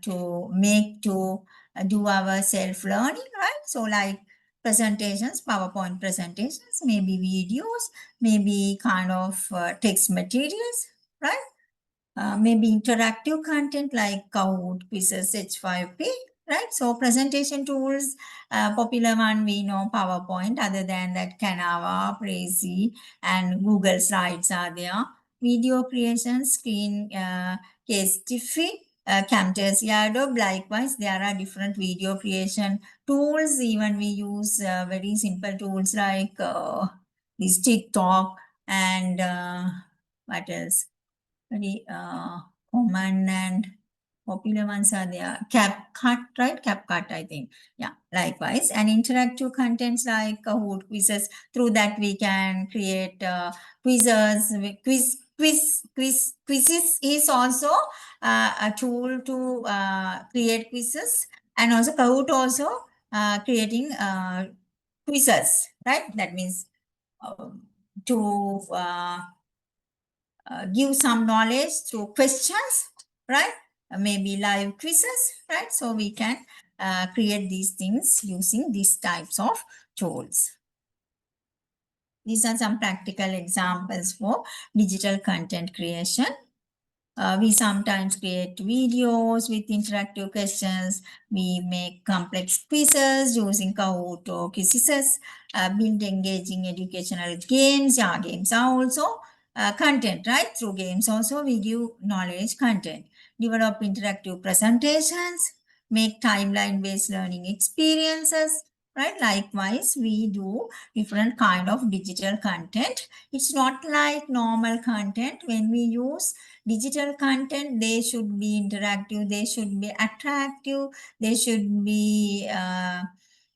to make to do our self learning, right? So like presentations, PowerPoint presentations, maybe videos, maybe kind of text materials, right? Maybe interactive content like Kahoot, Quizzes, H5P, right? So presentation tools, popular one we know PowerPoint. Other than that, Canva, Prezi, and Google Slides are there. Video creation, screen case Tiffy, Camtasia, Adobe. Likewise, there are different video creation tools. Even we use very simple tools like this TikTok and what else? Very common and popular ones are there. CapCut, right? CapCut, I think. Yeah, likewise. And interactive contents like Kahoot quizzes. Through that, we can create quizzes. Quizzes is also a tool to create quizzes. And also Kahoot also creating quizzes, right? That means to give some knowledge through questions, right? Maybe live quizzes, right? So we can create these things using these types of tools. These are some practical examples for digital content creation. We sometimes create videos with interactive questions. We make complex quizzes using Kahoot or quizzes, build engaging educational games. Yeah, games are also content, right? Through games also we give knowledge content. Develop interactive presentations, make timeline-based learning experiences, right? Likewise, we do different kind of digital content. It's not like normal content. When we use digital content, they should be interactive, they should be attractive, they should be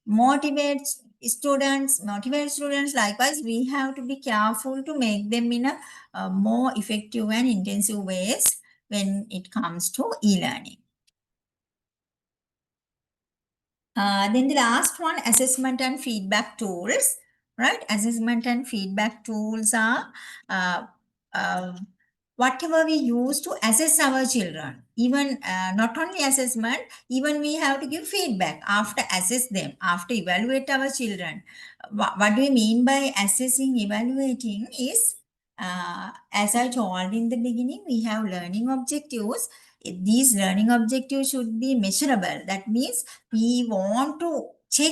motivate students. Likewise, we have to be careful to make them in a more effective and intensive ways when it comes to e-learning. Then the last one, assessment and feedback tools, right? Assessment and feedback tools are uh, uh, whatever we use to assess our children. Even not only assessment, even we have to give feedback after assess them, after evaluate our children. What do we mean by assessing, evaluating is, as I told in the beginning, we have learning objectives. These learning objectives should be measurable. That means we want to check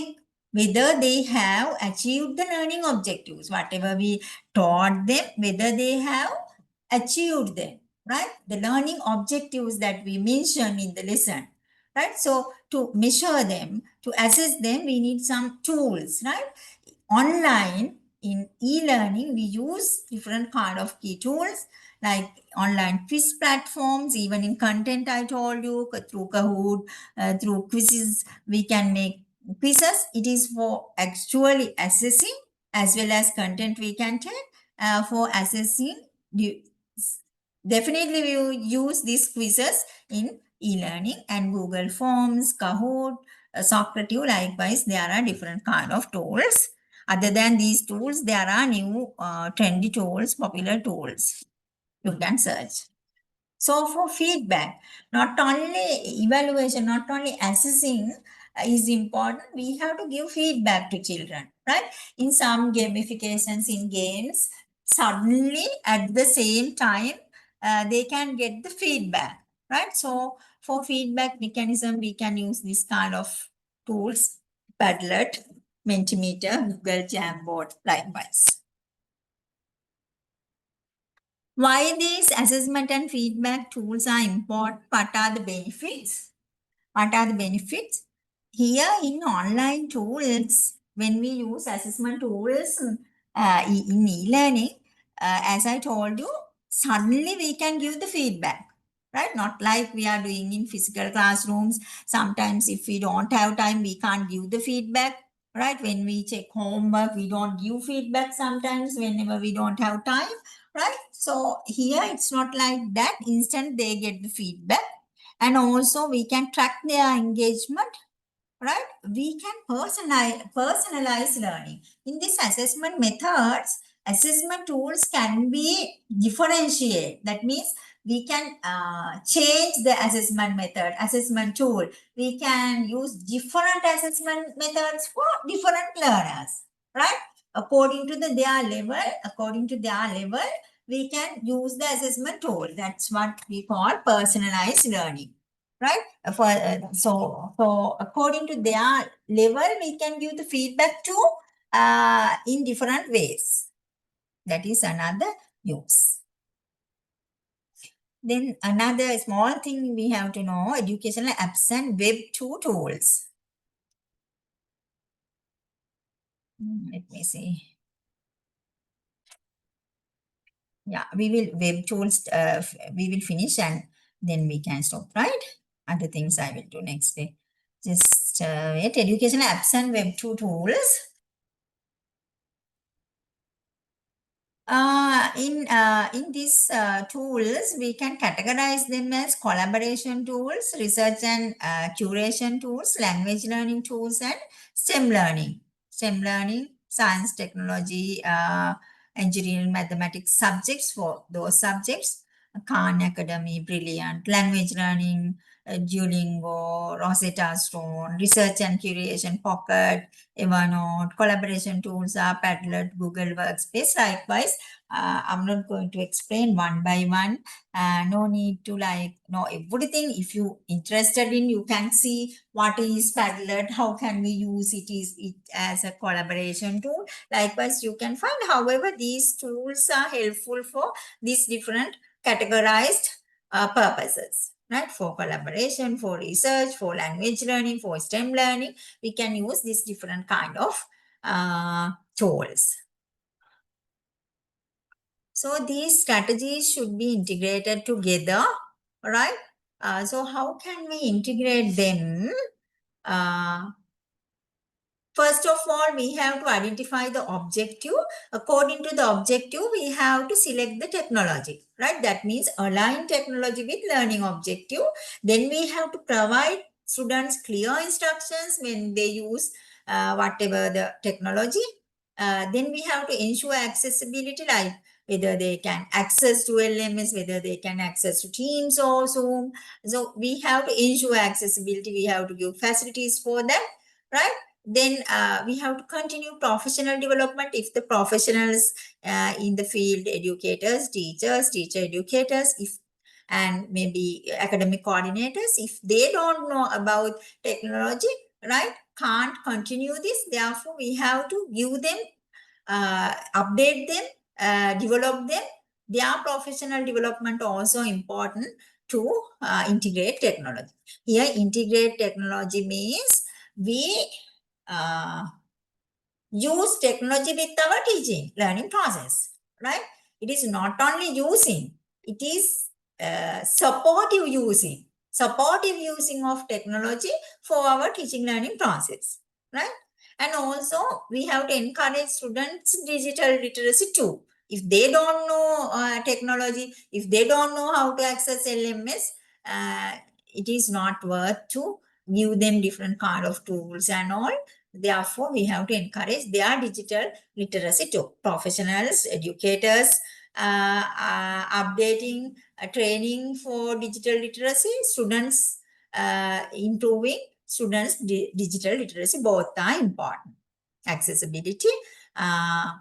whether they have achieved the learning objectives, whatever we taught them, whether they have achieved them, right? The learning objectives that we mentioned in the lesson, right? So to measure them, to assess them, we need some tools, right? Online in e-learning, we use different kind of key tools like online quiz platforms. Even in content, I told you, through Kahoot, through quizzes, we can make quizzes. It is for actually assessing as well as content we can take for assessing. Definitely we will use these quizzes in e-learning and Google Forms, Kahoot, Socrative. Likewise, there are different kind of tools. Other than these tools, there are new trendy tools, popular tools you can search. So for feedback, not only evaluation, not only assessing is important, we have to give feedback to children, right? In some gamifications in games, suddenly at the same time, they can get the feedback, right? So for feedback mechanism, we can use this kind of tools, Padlet, Mentimeter, Google Jamboard, likewise. Why these assessment and feedback tools are important? What are the benefits? What are the benefits? Here in online tools, when we use assessment tools in e-learning, as I told you, suddenly we can give the feedback, right? Not like we are doing in physical classrooms. Sometimes if we don't have time, we can't give the feedback, right? When we check homework, we don't give feedback sometimes whenever we don't have time, right? So here it's not like that. Instant they get the feedback. And also we can track their engagement, right? We can personalize learning. In this assessment methods, assessment tools can be differentiate. That means we can change the assessment method, assessment tool. We can use different assessment methods for different learners, right? According to their level, we can use the assessment tool. That's what we call personalized learning, right? So according to their level, we can give the feedback to in different ways. That is another use. Then another small thing we have to know, educational apps and web 2 tools. Let me see. Yeah, we will web tools, we will finish and then we can stop, right? Other things I will do next day. Just wait, educational apps and web 2 tools. In these tools, we can categorize them as collaboration tools, research and curation tools, language learning tools, and STEM learning. STEM learning, science, technology, engineering, mathematics subjects for those subjects. Khan Academy, Brilliant, language learning, Duolingo, Rosetta Stone, research and curation, Pocket, Evernote, collaboration tools are Padlet, Google Workspace. Likewise, I'm not going to explain one by one. No need to know everything. If you interested in, you can see what is Padlet, how can we use it as a collaboration tool. Likewise, you can find. However, these tools are helpful for these different categorized purposes, right? For collaboration, for research, for language learning, for STEM learning, we can use these different kind of tools. So these strategies should be integrated together, right? So how can we integrate them? First of all, we have to identify the objective. According to the objective, we have to select the technology, right? That means align technology with learning objective. Then we have to provide students clear instructions when they use whatever the technology. Then we have to ensure accessibility, like whether they can access to LMS, whether they can access to Teams or Zoom. So we have to ensure accessibility. We have to give facilities for that, right? Then we have to continue professional development. If the professionals in the field, educators, teachers, teacher educators, if and maybe academic coordinators, if they don't know about technology, right, can't continue this. Therefore, we have to give them, update them, develop them. Their professional development also important to integrate technology. Here, integrate technology means we uh, use technology with our teaching, learning process, right? It is not only using, it is supportive using of technology for our teaching learning process, right? And also we have to encourage students digital literacy too. If they don't know technology, if they don't know how to access LMS, it is not worth to give them different kind of tools and all. Therefore, we have to encourage their digital literacy too. Professionals, educators, updating, training for digital literacy, students improving students' digital literacy, both are important. Accessibility, uh,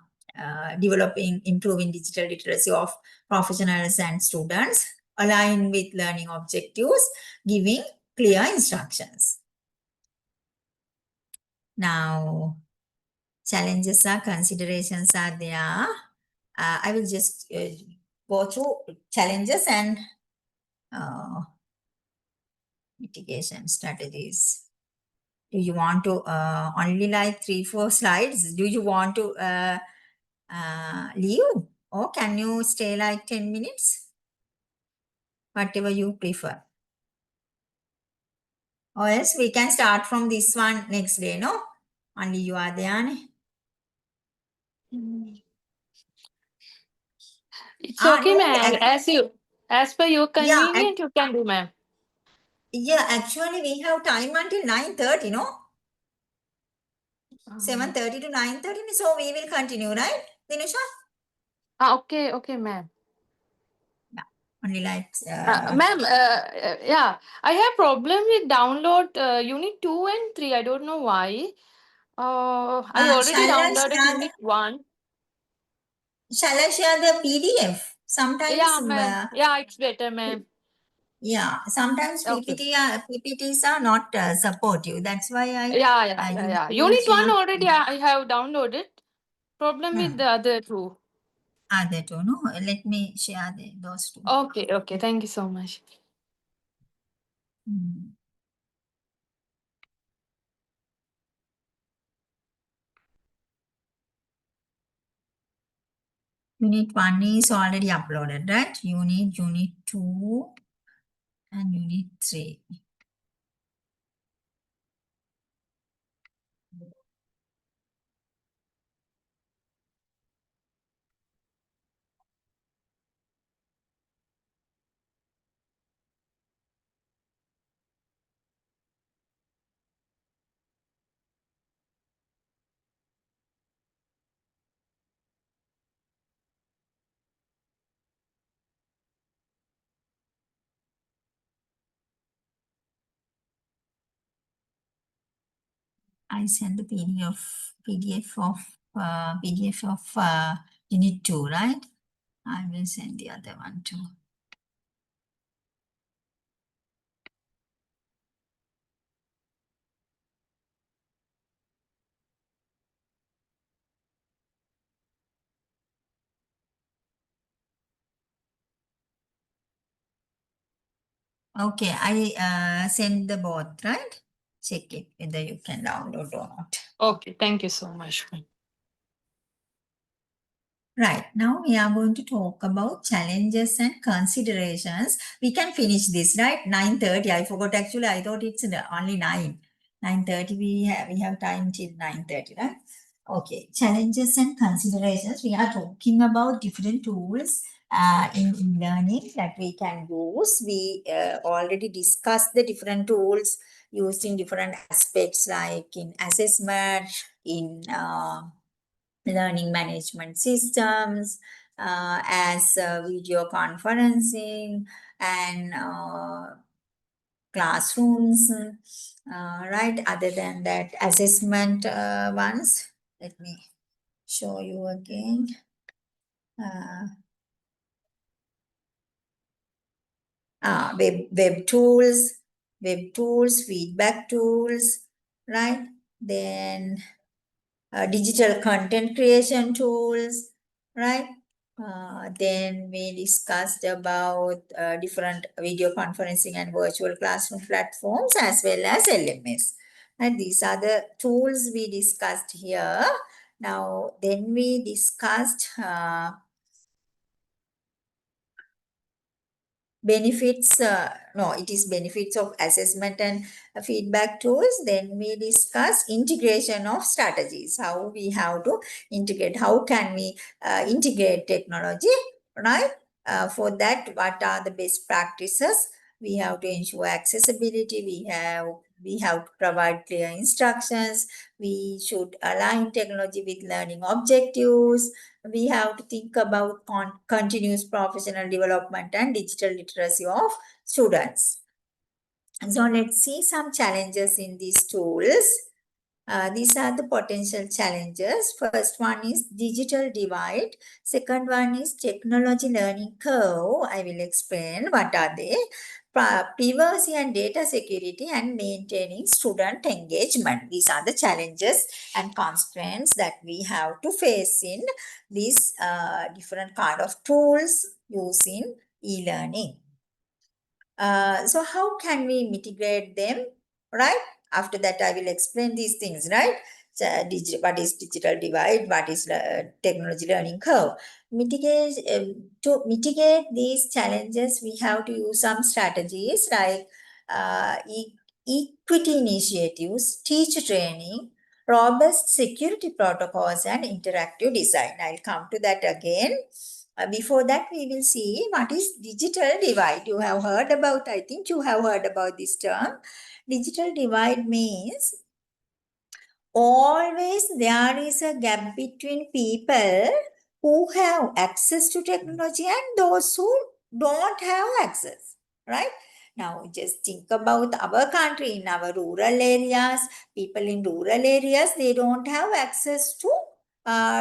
developing, improving digital literacy of professionals and students, align with learning objectives, giving clear instructions. Now, challenges are, considerations are there. I will just go through challenges and mitigation strategies. Do you want to only like 3-4 slides? Do you want to leave, or can you stay like 10 minutes? whatever you prefer. Or else we can start from this one next day, no? Only you are there. Ne?
It's okay,
No,
ma'am. As per your
yeah,
convenient, you can do, ma'am.
yeah, actually we have time until 9:30, no?
Um,
7:30 to 9:30, so we will continue, right, Dinusha?
okay, okay, ma'am.
Yeah, only like,
Ma'am, yeah, I have problem with download unit 2 and 3. I don't know why. I already downloaded unit 1.
shall I share the PDF? Sometimes,
Yeah, ma'am. Yeah, it's better, ma'am.
yeah, sometimes
Okay.
PPTs are not supportive. That's why I
Yeah, yeah, yeah, yeah.
usually
Unit 1
share
already I have downloaded. Problem with the other two.
other two. No, let me share those two.
Okay, okay. Thank you so much.
Hmm. Unit 1 is already uploaded, right? Unit 2 and Unit 3. I send the PDF of Unit 2, right? I will send the other one too. Okay, I send the both, right? Check it whether you can download or not.
Okay, thank you so much.
Right, now we are going to talk about challenges and considerations. We can finish this, right? 9:30. I forgot actually, I thought it's only 9. 9:30 we have time till 9:30, right? Okay, challenges and considerations. We are talking about different tools in learning that we can use. We already discussed the different tools used in different aspects like in assessment, in learning management systems, as video conferencing and classrooms, right? Other than that, assessment ones. Let me show you again. Uh, web tools, feedback tools, right? Then digital content creation tools, right? Then we discussed about different video conferencing and virtual classroom platforms as well as LMS. And these are the tools we discussed here. Now, then we discussed benefits, no, it is benefits of assessment and feedback tools. Then we discuss integration of strategies, how we have to integrate, how can we integrate technology, right? For that, what are the best practices? We have to ensure accessibility. We have to provide clear instructions. We should align technology with learning objectives. We have to think about continuous professional development and digital literacy of students. So let's see some challenges in these tools. These are the potential challenges. First one is digital divide. Second one is technology learning curve. I will explain what are they. Privacy and data security and maintaining student engagement. These are the challenges and constraints that we have to face in these different kind of tools used in e-learning. So how can we mitigate them, right? After that, I will explain these things, right? what is digital divide, what is technology learning curve. To mitigate these challenges, we have to use some strategies like equity initiatives, teacher training, robust security protocols, and interactive design. I'll come to that again. Before that, we will see what is digital divide. You have heard about, I think you have heard about this term. Digital divide means always there is a gap between people who have access to technology and those who don't have access, right? Now, just think about our country, in our rural areas, people in rural areas, they don't have access to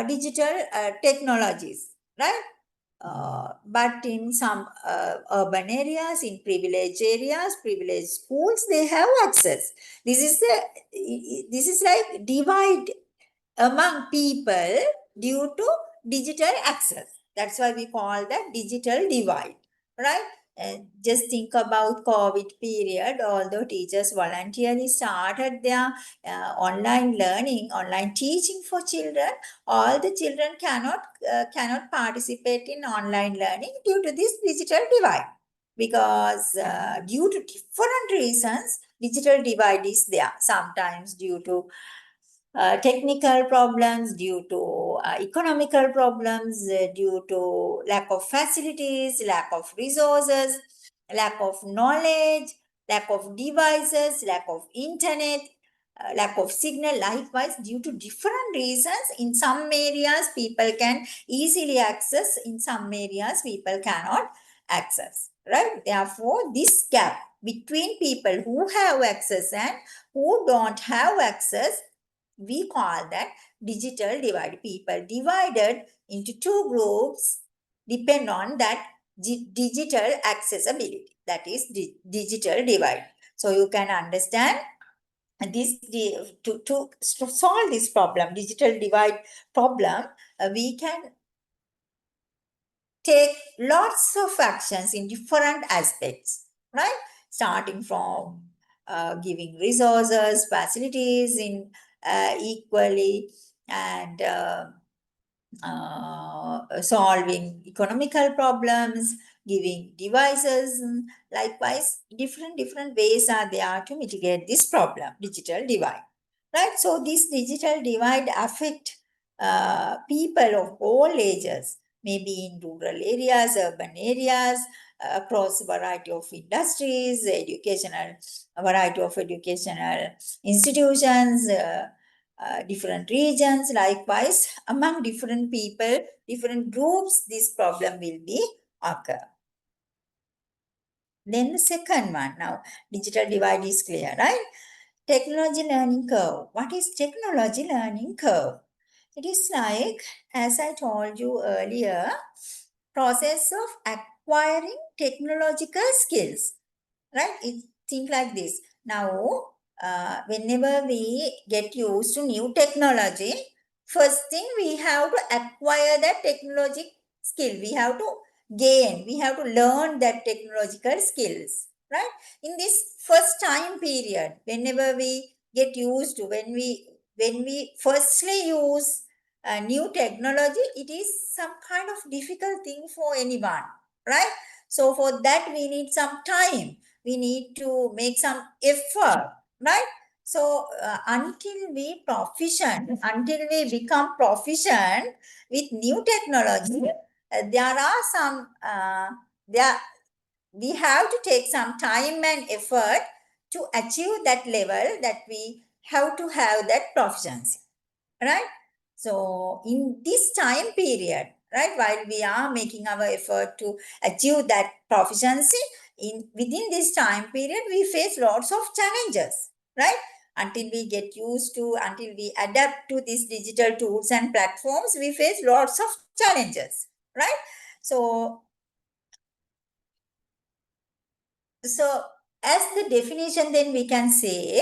digital technologies, right? But in some urban areas, in privileged areas, privileged schools, they have access. This is like divide among people due to digital access. That's why we call that digital divide, right? And just think about COVID period, although teachers voluntarily started their online learning, online teaching for children, all the children cannot participate in online learning due to this digital divide. Because due to different reasons, digital divide is there. Sometimes due to technical problems, due to economical problems, due to lack of facilities, lack of resources, lack of knowledge, lack of devices, lack of internet, lack of signal. Likewise, due to different reasons, in some areas people can easily access, in some areas people cannot access, right? Therefore, this gap between people who have access and who don't have access, we call that digital divide. People divided into two groups depend on that digital accessibility. That is digital divide. So you can understand this to solve this problem, digital divide problem, we can take lots of actions in different aspects, right? Starting from giving resources, facilities in equally, and solving economical problems, giving devices. Likewise, different ways are there to mitigate this problem, digital divide, right? So this digital divide affect people of all ages, maybe in rural areas, urban areas, across a variety of industries, a variety of educational institutions, different regions. Likewise, among different people, different groups, this problem will be occur. Then the second one, now digital divide is clear, right? Technology learning curve. What is technology learning curve? It is like, as I told you earlier, process of acquiring technological skills, right? It think like this. Now, whenever we get used to new technology, first thing we have to acquire that technology skill. We have to gain, we have to learn that technological skills, right? In this first time period, whenever we get used to, when we firstly use a new technology, it is some kind of difficult thing for anyone, right? So for that we need some time, we need to make some effort, right? So until we become proficient with new technology, there are some there we have to take some time and effort to achieve that level, that we have to have that proficiency, right? So in this time period, right, while we are making our effort to achieve that proficiency, in within this time period, we face lots of challenges, right? Until we get used to, until we adapt to these digital tools and platforms, we face lots of challenges, right? So, as the definition, then we can say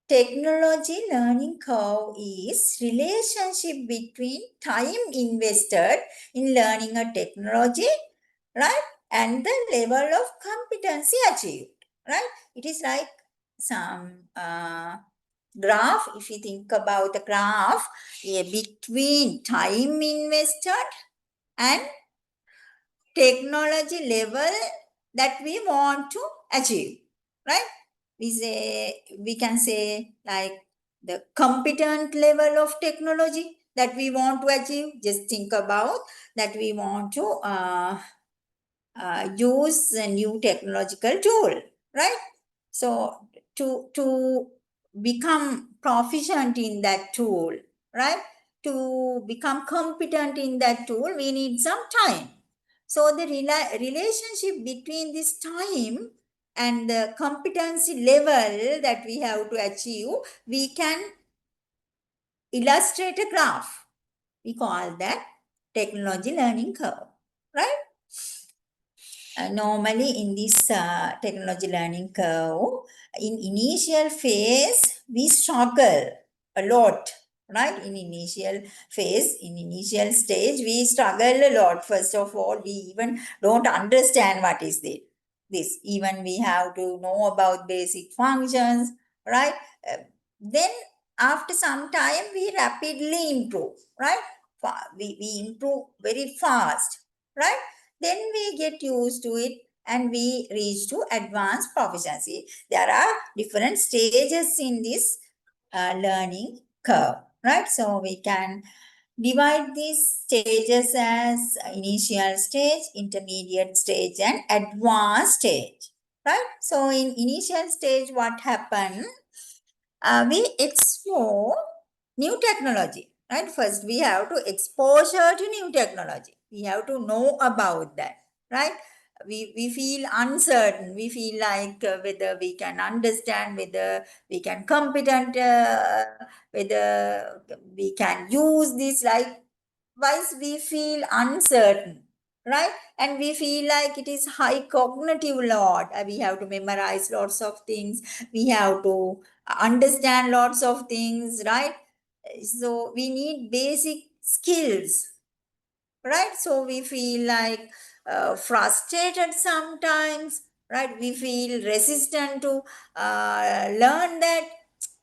technology learning curve is relationship between time invested in learning a technology, right, and the level of competency achieved, right? It is like some graph, if you think about the graph, between time invested and technology level that we want to achieve, right? We can say like the competent level of technology that we want to achieve. Just think about that we want to use a new technological tool, right? So to become proficient in that tool, right? To become competent in that tool, we need some time. So the relationship between this time and the competency level that we have to achieve, we can illustrate a graph. We call that technology learning curve, right? Normally in this technology learning curve, in initial phase, we struggle a lot, right? In initial phase, in initial stage, we struggle a lot. First of all, we even don't understand what is this. Even we have to know about basic functions, right? Then after some time, we rapidly improve, right? We improve very fast, right? Then we get used to it and we reach to advanced proficiency. There are different stages in this learning curve, right? So we can divide these stages as initial stage, intermediate stage, and advanced stage, right? So in initial stage, what happened? We explore new technology, right? First, we have to exposure to new technology. We have to know about that, right? We feel uncertain. We feel like whether we can understand, whether we can competent, whether we can use this. Like, wise we feel uncertain, right? And we feel like it is high cognitive load. We have to memorize lots of things. We have to understand lots of things, right? So we need basic skills, right? So we feel like frustrated sometimes, right? We feel resistant to learn that.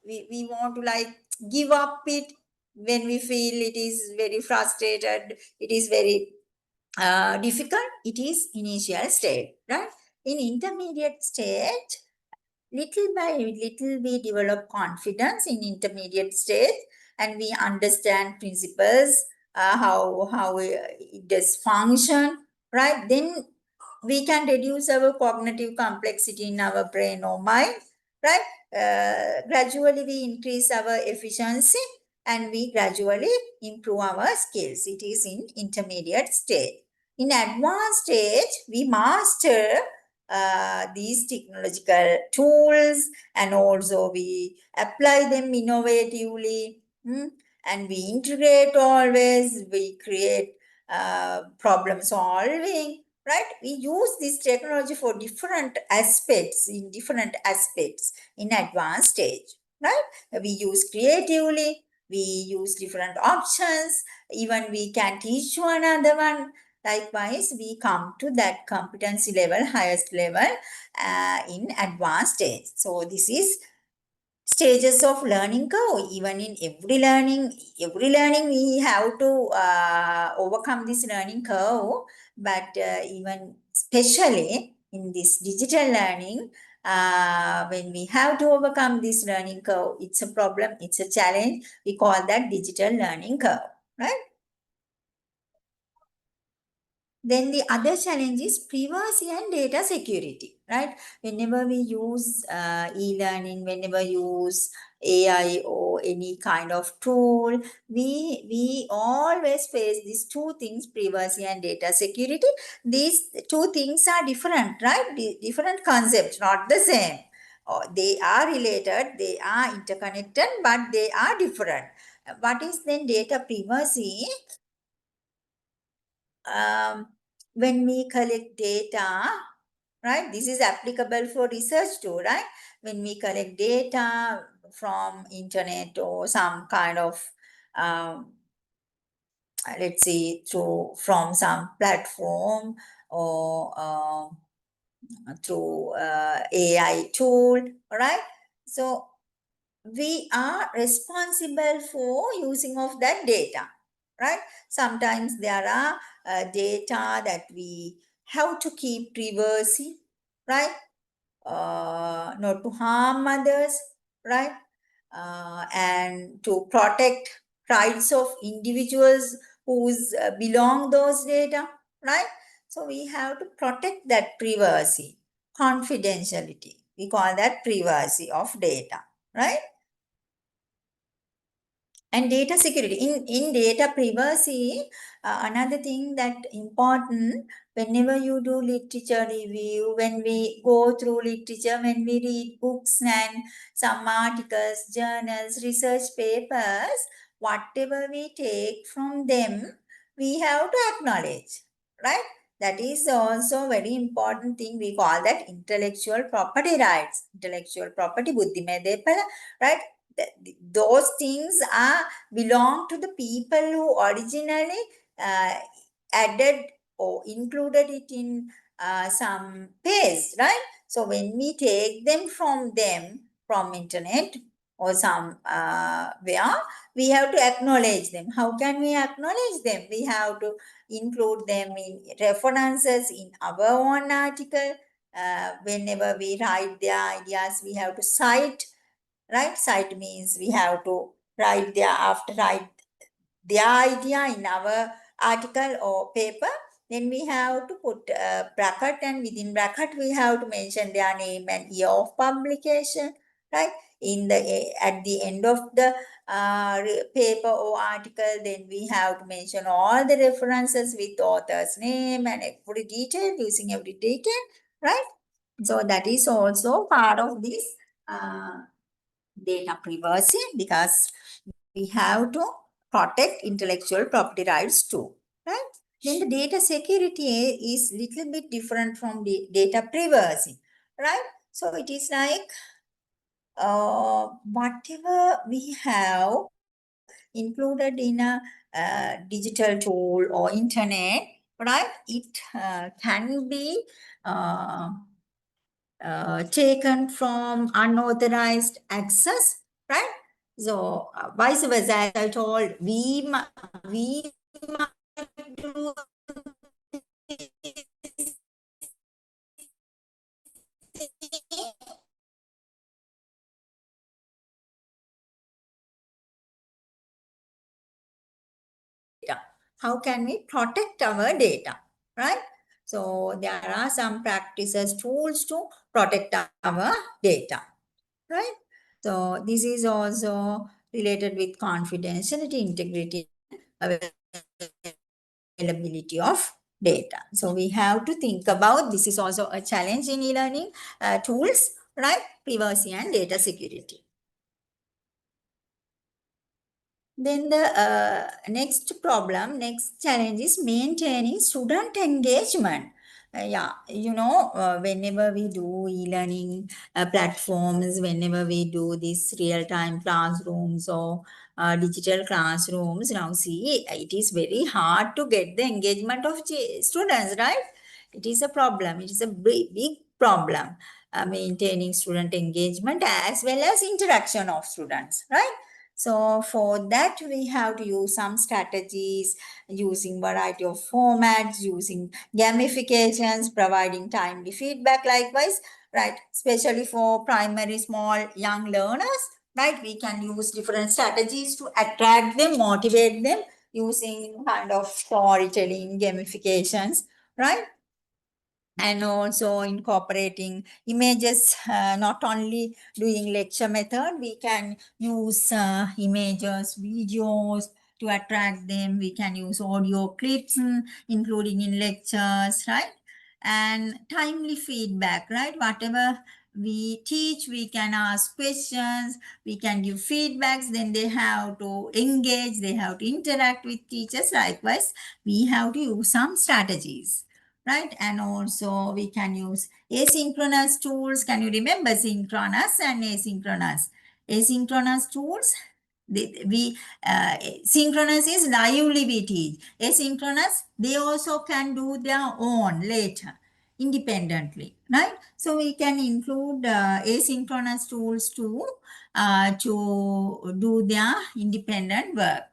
We want to like give up it when we feel it is very frustrated, it is very difficult. It is initial state, right? In intermediate stage, little by little we develop confidence in intermediate stage and we understand principles, how it does function, right? Then we can reduce our cognitive complexity in our brain or mind, right? Gradually we increase our efficiency and we gradually improve our skills. It is in intermediate stage. In advanced stage, we master these technological tools and also we apply them innovatively, and we integrate always, we create problem solving, right? We use this technology for different aspects, in different aspects in advanced stage, right? We use creatively, we use different options, even we can teach one another one. Likewise, we come to that competency level, highest level in advanced stage. So this is stages of learning curve. Even in every learning we have to overcome this learning curve. But even especially in this digital learning, when we have to overcome this learning curve, it's a problem, it's a challenge. We call that digital learning curve, right? Then the other challenge is privacy and data security, right? Whenever we use e-learning, whenever use AI or any kind of tool, we always face these two things, privacy and data security. These two things are different, right? Different concepts, not the same. They are related, they are interconnected, but they are different. What is then data privacy? um, when we collect data, right? This is applicable for research too, right? When we collect data from internet or some kind of, um, let's say, from some platform or through AI tool, right? So we are responsible for using of that data, right? Sometimes there are data that we have to keep privacy, right? Not to harm others, right? And to protect rights of individuals whose belong those data, right? So we have to protect that privacy, confidentiality. We call that privacy of data, right? And data security. In data privacy, another thing that important whenever you do literature review, when we go through literature, when we read books and some articles, journals, research papers, whatever we take from them, we have to acknowledge, right? That is also very important thing. We call that intellectual property rights. Intellectual property, buddhimaya, right? Those things are belong to the people who originally uh, added or included it in some page, right? So when we take them from internet or some where, we have to acknowledge them. How can we acknowledge them? We have to include them in references in our own article. Whenever we write their ideas, we have to cite, right? Cite means we have to write their idea in our article or paper. Then we have to put a bracket, and within bracket we have to mention their name and year of publication, right? At the end of the paper or article, then we have to mention all the references with author's name and every detail, using every detail, right? So that is also part of this uh, data privacy, because we have to protect intellectual property rights too, right? Then the data security is little bit different from the data privacy, right? So it is like whatever we have included in a digital tool or internet, right? It can be uh, taken from unauthorized access, right? So vice versa, as I told, we might do data. How can we protect our data, right? So there are some practices, tools to protect our data, right? So this is also related with confidentiality, integrity, availability of data. So we have to think about, this is also a challenge in e-learning tools, right? Privacy and data security. Then the next challenge is maintaining student engagement. Whenever we do e-learning platforms, whenever we do these real-time classrooms or digital classrooms, now see, it is very hard to get the engagement of students, right? It is a problem. It is a big problem, maintaining student engagement as well as interaction of students, right? So for that, we have to use some strategies, using variety of formats, using gamifications, providing timely feedback likewise, right? Especially for primary, small, young learners, right? We can use different strategies to attract them, motivate them, using kind of storytelling, gamifications, right? And also incorporating images, not only doing lecture method, we can use images, videos to attract them. We can use audio clips, including in lectures, right? And timely feedback, right? Whatever we teach, we can ask questions, we can give feedbacks, then they have to engage, they have to interact with teachers. Likewise, we have to use some strategies, right? And also we can use asynchronous tools. Can you remember synchronous and asynchronous? Asynchronous tools, synchronous is lively we teach. Asynchronous, they also can do their own later. independently, right? So we can include asynchronous tools to do their independent work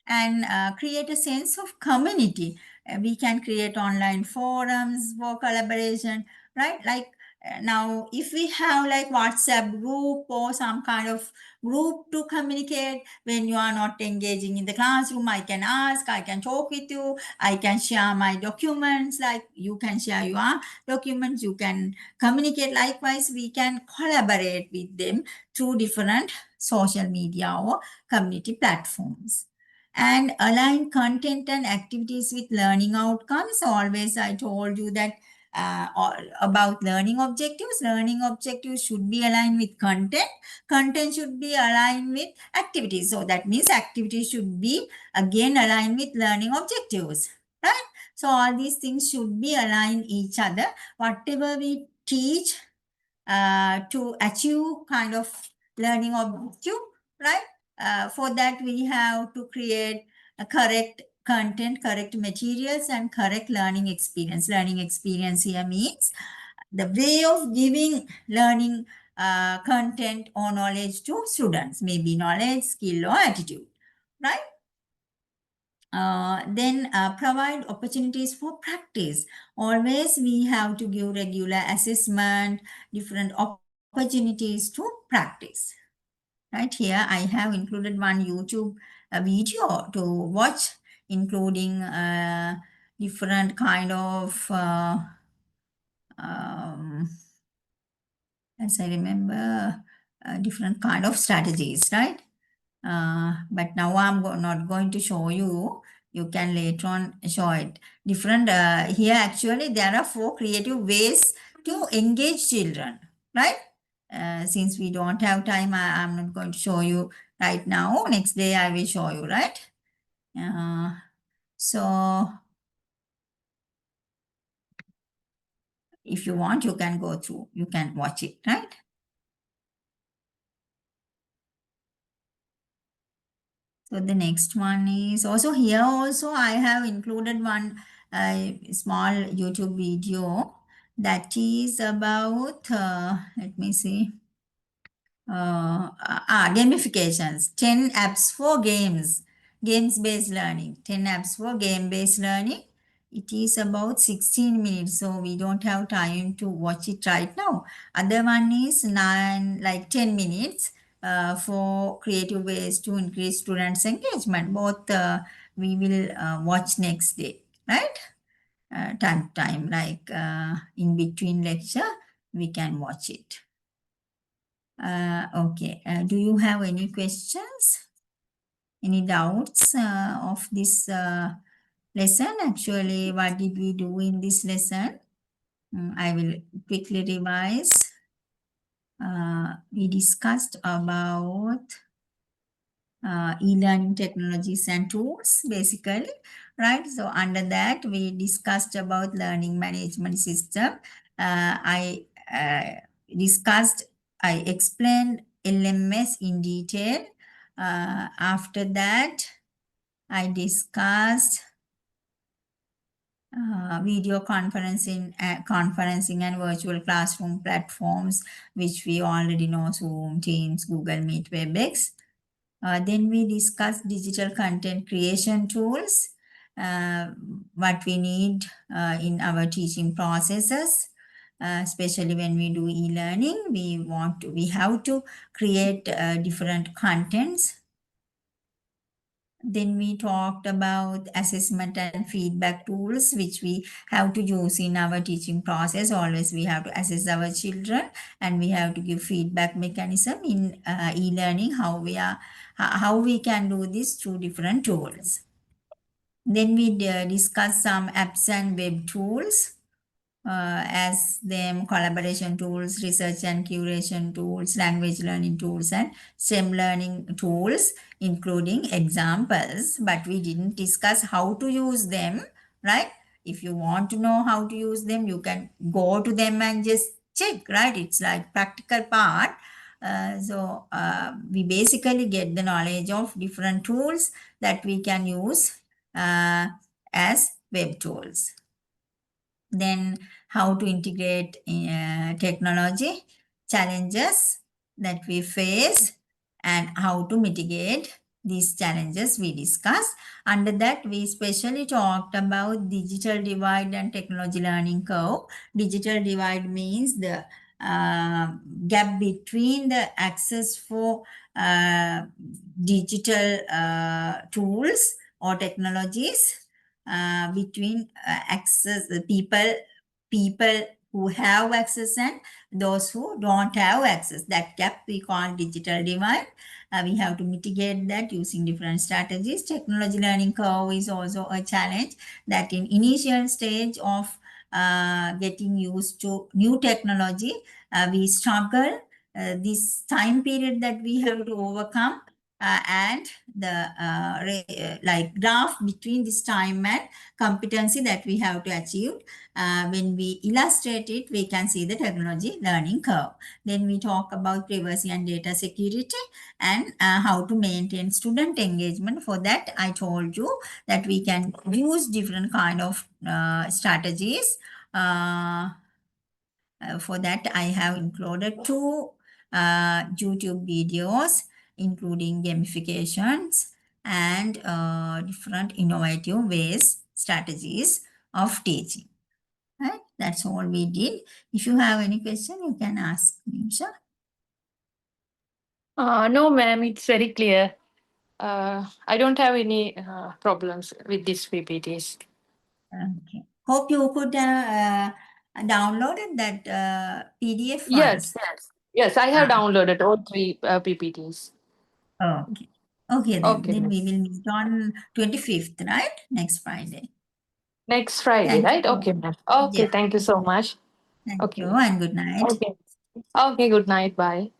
and create a sense of community. We can create online forums for collaboration, right? Like now, if we have like WhatsApp group or some kind of group to communicate when you are not engaging in the classroom, I can ask, I can talk with you, I can share my documents, like you can share your documents, you can communicate. Likewise, we can collaborate with them through different social media or community platforms and align content and activities with learning outcomes. Always, I told you that about learning objectives. Learning objectives should be aligned with content. Content should be aligned with activities. So that means activities should be again aligned with learning objectives, right? So all these things should be aligned each other. Whatever we teach to achieve kind of learning objective, right? For that, we have to create a correct content, correct materials, and correct learning experience. Learning experience here means the way of giving learning content or knowledge to students, maybe knowledge, skill, or attitude, right? Then provide opportunities for practice. Always we have to give regular assessment, different opportunities to practice. Right here, I have included one YouTube video to watch, including different kind of, as I remember, different kind of strategies, right? But now I'm not going to show you. You can later on show it. Different, here actually there are 4 creative ways to engage children, right? Since we don't have time, I'm not going to show you right now. Next day I will show you, right? So if you want, you can go through, you can watch it, right? So the next one is also here. Also, I have included one small YouTube video that is about, let me see, gamifications, 10 apps for games-based learning, 10 apps for game-based learning. It is about 16 minutes, so we don't have time to watch it right now. Other one is 10 minutes for creative ways to increase students' engagement. Both we will watch next day, right? Time, like in between lecture, we can watch it. Okay. Do you have any questions? Any doubts of this lesson? Actually, what did we do in this lesson? I will quickly revise. We discussed about e-learning technologies and tools, basically, right? So under that, we discussed about learning management system. I discussed, I explained LMS in detail. After that, I discussed video conferencing and virtual classroom platforms, which we already know: Zoom, Teams, Google Meet, WebEx. Then we discussed digital content creation tools, what we need in our teaching processes, especially when we do e-learning. We have to create different contents. Then we talked about assessment and feedback tools, which we have to use in our teaching process. Always we have to assess our children and we have to give feedback mechanism in e-learning, how we can do this through different tools. Then we discuss some apps and web tools, as them collaboration tools, research and curation tools, language learning tools, and STEM learning tools, including examples. But we didn't discuss how to use them, right? If you want to know how to use them, you can go to them and just check, right? It's like practical part. We basically get the knowledge of different tools that we can use as web tools. Then how to integrate technology, challenges that we face, and how to mitigate these challenges we discussed. Under that, we especially talked about digital divide and technology learning curve. Digital divide means the gap between the access for digital tools or technologies between access people who have access and those who don't have access. That gap we call digital divide. We have to mitigate that using different strategies. Technology learning curve is also a challenge that in initial stage of getting used to new technology, we struggle. This time period that we have to overcome and the like graph between this time and competency that we have to achieve. When we illustrate it, we can see the technology learning curve. Then we talk about privacy and data security and how to maintain student engagement. For that, I told you that we can use different kind of strategies. For that, I have included two YouTube videos, including gamifications and different innovative ways, strategies of teaching. Right? That's all we did. If you have any question, you can ask me, sure.
No, ma'am, it's very clear. I don't have any problems with these PPTs.
Okay. Hope you could downloaded that PDF
Yes,
files.
yes, I have
Ah,
downloaded all three PPTs.
okay. Okay, then.
Okay,
Then
ma'am.
we will meet on 25th, right? Next Friday.
Next Friday,
Thank
right?
you.
Okay, ma'am. Okay,
Yeah.
thank you so much.
Thank you
Okay.
and good night.
Okay. Okay, good night. Bye.